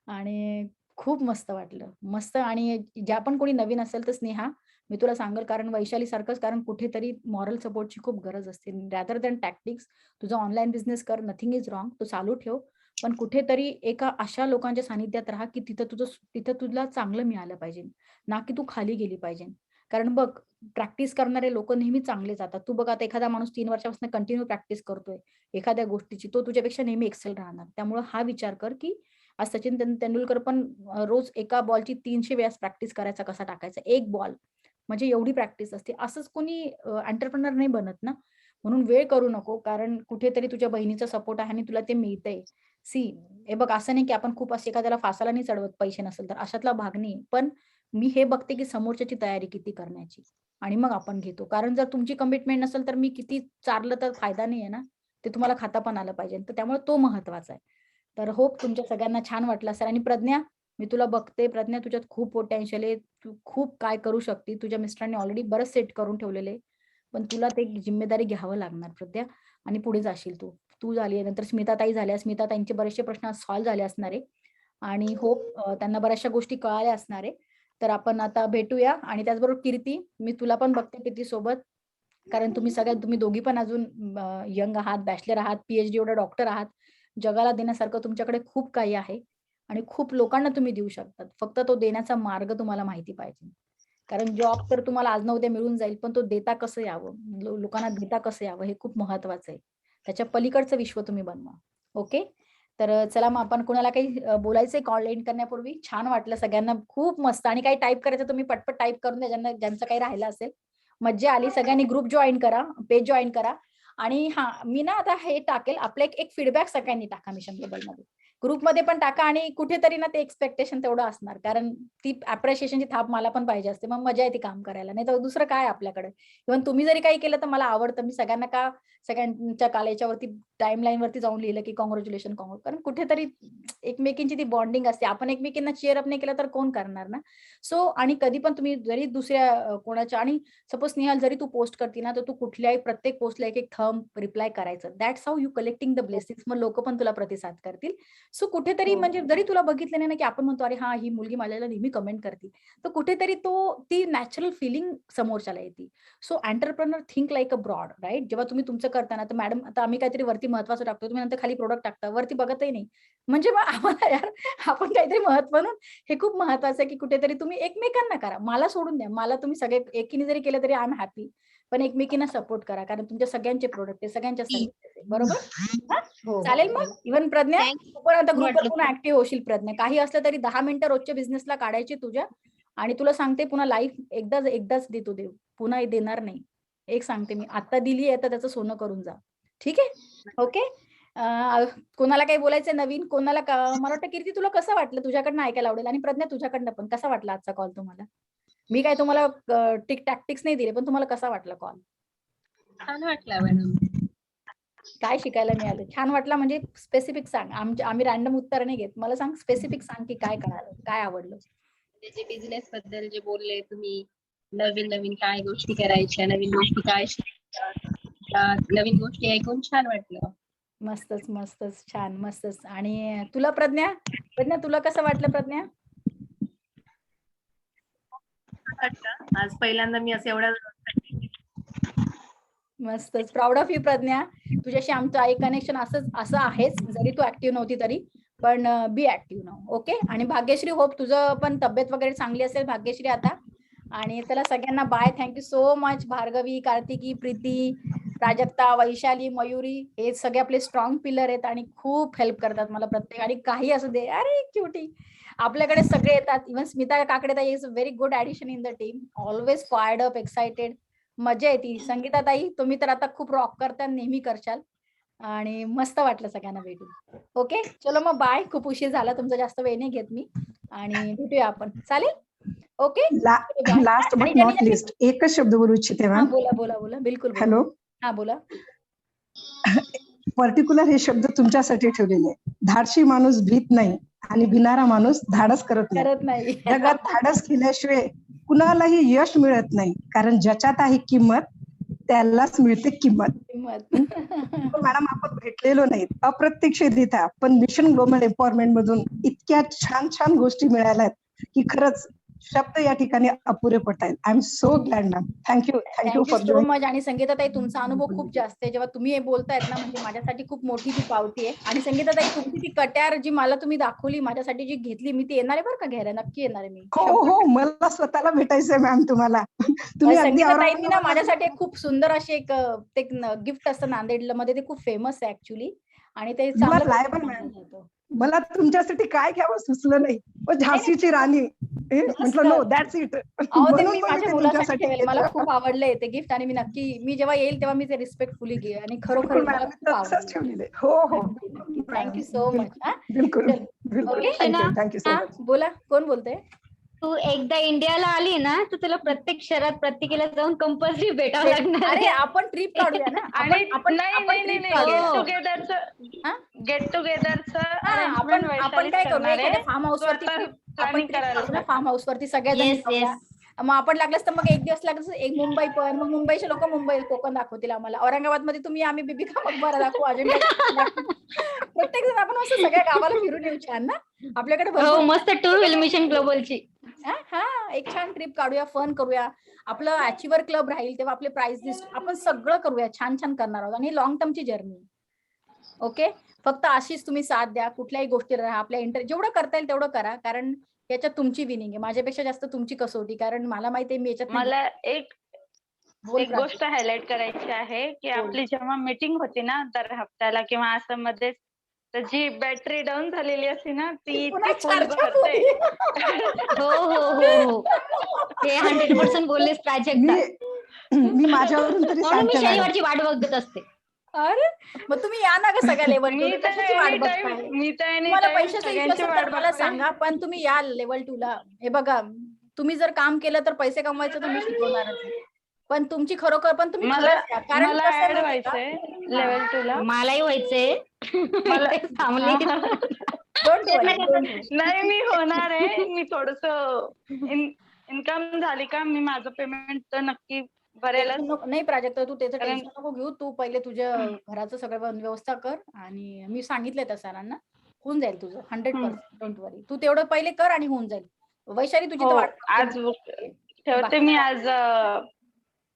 आणि खूप मस्त वाटलं. मस्त आणि ज्या पण कोणी नवीन असेल तर स्नेहा मी तुला सांगेल कारण वैशाली सारखंच कारण कुठेतरी मॉरल सपोर्टची खूप गरज असते. रॅदर दॅन टॅक्टिक्स तुझा ऑनलाईन बिझनेस कर, नथिंग इज रॉंग. तो चालू ठेव. पण कुठेतरी एका अशा लोकांच्या सानिध्यात राहा की तिथं तुला चांगलं मिळालं पाहिजे. ना की तू खाली गेली पाहिजे. कारण बघ प्रॅक्टिस करणारे लोक नेहमी चांगले जातात. तू बघ आता एखादा माणूस 3 वर्षापासून कंटिन्यू प्रॅक्टिस करतोय एखाद्या गोष्टीची, तो तुझ्यापेक्षा नेहमी एक्सेल राहणार. त्यामुळे हा विचार कर की आज सचिन तेंडुलकर पण रोज एका बॉलची 300 वेळा प्रॅक्टिस करायचा कसा टाकायचा. एक बॉल म्हणजे एवढी प्रॅक्टिस असते. असंच कोणी एंटरप्रेन्योर नाही बनत ना. म्हणून वेळ करू नको कारण कुठेतरी तुझ्या बहिणीचा सपोर्ट आहे आणि तुला ते मिळतंय. सी हे बघ असं नाही की आपण खूप असं एखाद्याला फासाला नाही चढवत पैसे नसेल तर अशातला भाग नाही. पण मी हे बघते की समोरच्याची तयारी किती करण्याची आणि मग आपण घेतो. कारण जर तुमची कमिटमेंट नसेल तर मी किती चारलं तर फायदा नाही आहे ना. ते तुम्हाला खाता पण आलं पाहिजे. तर त्यामुळे तो महत्वाचा आहे. तर होप तुमच्या सगळ्यांना छान वाटलं असेल आणि प्रज्ञा मी तुला बघते. प्रज्ञा तुझ्यात खूप पोटेन्शियल आहे. तू खूप काय करू शकते. तुझ्या मिस्टरांनी ऑलरेडी बरंच सेट करून ठेवलेलं आहे. पण तुला ते जिम्मेदारी घ्यावं लागणार प्रज्ञा आणि पुढे जाशील तू. तू झाली नंतर स्मिताताई झाल्या. स्मिताताईंचे बरेचसे प्रश्न सॉल्व्ह झाले असणार आहे आणि होप त्यांना बऱ्याचशा गोष्टी कळाल्या असणार आहे. तर आपण आता भेटूया आणि त्याचबरोबर कीर्ती मी तुला पण बघते कीर्ती सोबत कारण तुम्ही दोघी पण अजून यंग आहात, बॅचलर आहात, पीएचडी एवढा डॉक्टर आहात. जगाला देण्यासारखं तुमच्याकडे खूप काही आहे आणि खूप लोकांना तुम्ही देऊ शकतात. फक्त तो देण्याचा मार्ग तुम्हाला माहिती पाहिजे. कारण जॉब तर तुम्हाला आज ना उद्या मिळून जाईल पण तो देता कसं यावं, लोकांना देता कसं यावं हे खूप महत्वाचं आहे. त्याच्या पलीकडचं विश्व तुम्ही बनवा. ओके. तर चला मग आपण कोणाला काही बोलायचंय कॉल एंड करण्यापूर्वी. छान वाटलं सगळ्यांना खूप मस्त आणि काही टाईप करायचं तुम्ही पटपट टाईप करून द्या ज्यांचं काही राहिलं असेल. मज्जा आली. सगळ्यांनी ग्रुप जॉईन करा, पेज जॉईन करा आणि हा मी ना आता हे टाकेल आपलं एक फीडबॅक सगळ्यांनी टाका मिशन ग्लोबल मध्ये. ग्रुपमध्ये पण टाका आणि कुठेतरी ना ते एक्सपेक्टेशन तेवढं असणार कारण ती अप्रिशिएशनची थाप मला पण पाहिजे असते. मग मजा येते काम करायला. नाही तर दुसरं काय आपल्याकडे. इव्हन तुम्ही जरी काही केलं तर मला आवडतं. मी सगळ्यांच्या कालेच्यावरती टाइमलाईन वरती जाऊन लिहिलं की कॉंग्रॅच्युलेशन कारण कुठेतरी एकमेकींची ती बॉन्डिंग असते. आपण एकमेकींना चीअर अप नाही केलं तर कोण करणार ना. सो आणि कधी पण तुम्ही जरी दुसऱ्या कोणाच्या आणि सपोज स्नेहल जरी तू पोस्ट करते ना तर तू कुठल्याही प्रत्येक पोस्टला एक थंब रिप्लाय करायचं. That's how you collecting the blessings. मग लोक पण तुला प्रतिसाद करतील. सो कुठेतरी म्हणजे जरी तुला बघितलं नाही ना की आपण म्हणतो अरे हा ही मुलगी माझ्याला नेहमी कमेंट करते तर कुठेतरी ती नॅचरल फिलिंग समोरच्याला येते. So entrepreneur think like a broad right. जेव्हा तुम्ही तुमचं करताना तर मॅडम आता आम्ही काहीतरी वरती महत्वाचं टाकतो तुम्ही नंतर खाली प्रोडक्ट टाकता वरती बघतही नाही. म्हणजे मग आम्हाला यार आपण काहीतरी महत्व म्हणून हे खूप महत्वाचं आहे की कुठेतरी तुम्ही एकमेकांना करा. मला सोडून द्या. मला तुम्ही सगळे एकीने जरी केलं तरी आय एम हॅपी. पण एकमेकींना सपोर्ट करा कारण तुमच्या सगळ्यांचे प्रोडक्ट आहे सगळ्यांच्या सर्व्हिसेस आहे. बरोबर. चालेल मग इव्हन प्रज्ञा तू पण आता ग्रुपवर पुन्हा ऍक्टिव्ह होशील प्रज्ञा. काही असलं तरी 10 मिनिटं रोजच्या बिझनेसला काढायची तुझ्या आणि तुला सांगते पुन्हा लाईफ एकदाच देतो देव, पुन्हा देणार नाही. एक सांगते मी, आता दिली आहे तर त्याचं सोनं करून जा. ठीक आहे? ओके. कोणाला काही बोलायचं नवीन? कोणाला मला वाटतं कीर्ती तुला कसं वाटलं? तुझ्याकडनं ऐकायला आवडेल. आणि प्रज्ञा तुझ्याकडनं पण कसा वाटला आजचा कॉल तुम्हाला? मी काय तुम्हाला टॅक्टिक्स नाही दिले, पण तुम्हाला कसा वाटला कॉल? छान वाटला मॅडम. काय शिकायला मिळालं? छान वाटला म्हणजे स्पेसिफिक सांग. आम्ही रॅन्डम उत्तर नाही घेत. मला सांग, स्पेसिफिक सांग की काय कळालं, काय आवडलं? जे बिझनेस बद्दल जे बोलले तुम्ही, नवीन काय गोष्टी करायच्या, नवीन गोष्टी काय शिकायच्या, नवीन गोष्टी ऐकून छान वाटलं. मस्तच छान, मस्तच. आणि तुला प्रज्ञा तुला कसं वाटलं प्रज्ञा? आज पहिल्यांदा मी असं एवढ्या मस्तच. Proud of you Pragya. तुझ्याशी आमचं आई कनेक्शन असं आहेच, जरी तू ऍक्टिव्ह नव्हती तरी, पण बी ऍक्टिव्ह नाव. ओके. आणि भाग्यश्री, होप तुझं पण तब्येत वगैरे चांगली असेल भाग्यश्री आता. आणि त्याला सगळ्यांना bye. Thank you so much. Bhargavi, Kartiki, Preeti, Prajakta, Vaishali, Mayuri, हे सगळे आपले स्ट्रॉंग पिलर आहेत आणि खूप हेल्प करतात मला प्रत्येक. आणि काही असू दे, अरे क्युटी, आपल्याकडे सगळे येतात. इव्हन स्मिता काकडे ताई is a very good addition in the team. Always fired up, excited, मजा येते. संगीता ताई, तुम्ही तर आता खूप रॉक करता, नेहमी करशाल. आणि मस्त वाटलं सगळ्यांना भेटून. ओके, चलो मग बाय. खूप उशीर झाला, तुमचा जास्त वेळ नाही घेत मी. आणि भेटूया आपण, चालेल? Okay. Last but not list एकच शब्द बोलू इच्छिते मॅम. बोला. बिलकुल. हॅलो. हा बोला. पर्टिक्युलर हे शब्द तुमच्यासाठी ठेवलेले आहे. धाडशी माणूस भीत नाही आणि भिणारा माणूस धाडस करत नाही. जगात धाडस केल्याशिवाय कुणालाही यश मिळत नाही, कारण ज्याच्यात आहे किंमत त्यालाच मिळते किंमत. मॅडम, आपण भेटलेलो नाही अप्रत्यक्षरित्या, पण मिशन ग्लोबल एम्पॉवरमेंट मधून इतक्या छान गोष्टी मिळाल्यात की खरंच शब्द या ठिकाणी अपुरे पडतायत. I am so glad ma'am. Thank you for so much. आणि संगीताताई, तुमचा अनुभव खूप जास्त आहे. जेव्हा तुम्ही हे बोलतायत ना, म्हणजे माझ्यासाठी खूप मोठी ती पावती आहे. आणि संगीताताई, तुमची ती कट्यार जी मला तुम्ही दाखवली, माझ्यासाठी जी घेतली, मी ती येणार आहे बरं का घ्यायला, नक्की येणार आहे मी. हो, मला स्वतःला भेटायचंय मॅम तुम्हाला. तुम्ही संगीताताईंनी ना माझ्यासाठी खूप सुंदर असे एक गिफ्ट असतं नांदेड मध्ये, ते खूप फेमस आहे ऍक्च्युली. आणि ते मला तुमच्यासाठी काय घ्यावं सुचलं नाही. झाशीची राणी म्हटलं, नो दॅट्स इट. माझ्या मुलासाठी ठेवेल. मला खूप आवडलंय ते गिफ्ट. आणि मी जेव्हा येईल तेव्हा मी ते रिस्पेक्टफुली घे. आणि खरोखर मला खूप आवडलं. हो. Thank you so much. बिलकुल. Thank you so much. बोला, कोण बोलतंय? तू एकदा इंडियाला आली ना, तर तुला प्रत्येक शहरात प्रत्येकीला जाऊन कंपल्सरी भेटावं लागणार. अरे, आपण ट्रिप काढूया ना. नाही, गेट टुगेदरचं आपण काय करू, एखाद्या फार्म हाऊस वरती सगळ्या. मग आपण लागलंच तर मग एक दिवस लागलं एक मुंबई, पण मग मुंबईचे लोक मुंबई कोकण दाखवतील आम्हाला. औरंगाबाद मध्ये तुम्ही आम्ही बिबिका मकबरा दाखवू, अजिंठा. प्रत्येक जण आपण असं सगळ्या गावाला फिरून येऊ. छान ना आपल्याकडे. मस्त टूर होईल मिशन ग्लोबलची. हा, एक छान ट्रिप काढूया, फन करूया. आपलं अचिव्हर क्लब राहील तेव्हा आपले प्राइस लिस्ट आपण सगळं करूया. छान करणार आहोत. आणि लॉंग टर्मची जर्नी. ओके. फक्त अशीच तुम्ही साथ द्या. कुठल्याही गोष्टीला राहा. आपल्या जेवढं करता येईल तेवढं करा, कारण याच्यात तुमची विनिंग आहे. माझ्यापेक्षा जास्त तुमची कसोटी, कारण मला माहिती आहे मी याच्यात. मला एक गोष्ट हायलाइट करायची आहे की आपली जेव्हा मीटिंग होती ना दर हप्त्याला किंवा असं मध्ये, तर जी बॅटरी डाऊन झालेली असते ना, ती फुल भरते. हो. हे 100% बोललेस प्राजक्ता. मी माझ्यावरून तरी मी शनिवारची वाट बघत असते. अरे, मग तुम्ही या ना ग सगळ्या लेवल. मी मला पैशाचं मला सांगा, पण तुम्ही या लेवल 2 ला. हे बघा, तुम्ही जर काम केलं तर पैसे कमवायचं तर मी शिकवणारच. पण तुमची खरोखर पण तुम्ही कारण व्हायचंय लेवल 2 ला. मलाही व्हायचंय. नाही, मी होणार आहे. मी थोडस इन्कम झाली का मी माझं पेमेंट तर नक्की भरेल. नाही प्राजक्ता, तू त्याचं टेन्शन नको घेऊ. तू पहिले तुझ्या घराचं सगळं व्यवस्था कर. आणि मी सांगितलंय त्या सरांना, होऊन जाईल तुझं 100%. डोंट वरी. तू तेवढं पहिले कर आणि होऊन जाईल. वैशाली, तुझी तर आज ठेवते मी. आज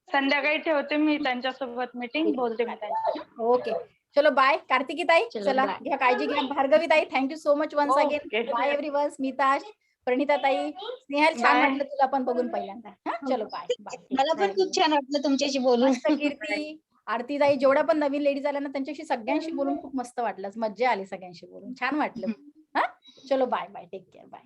संध्याकाळी ठेवते मी त्यांच्यासोबत मीटिंग, बोलते मी त्यांच्यासोबत. ओके, चलो बाय. कार्तिकी ताई, चला घ्या काळजी घ्या. भार्गवी ताई, thank you so much once again. Bye everyone. Smita, Pranita ताई, स्नेहल, छान वाटलं तुला पण बघून पहिल्यांदा. चलो बाय. मला पण खूप छान वाटलं तुमच्याशी बोलून. कीर्ती, आरती ताई, जेवढ्या पण नवीन लेडीज आल्या ना, त्यांच्याशी सगळ्यांशी बोलून खूप मस्त वाटलं. मज्जा आली सगळ्यांशी बोलून. छान वाटलं. चलो बाय. Take care. बाय.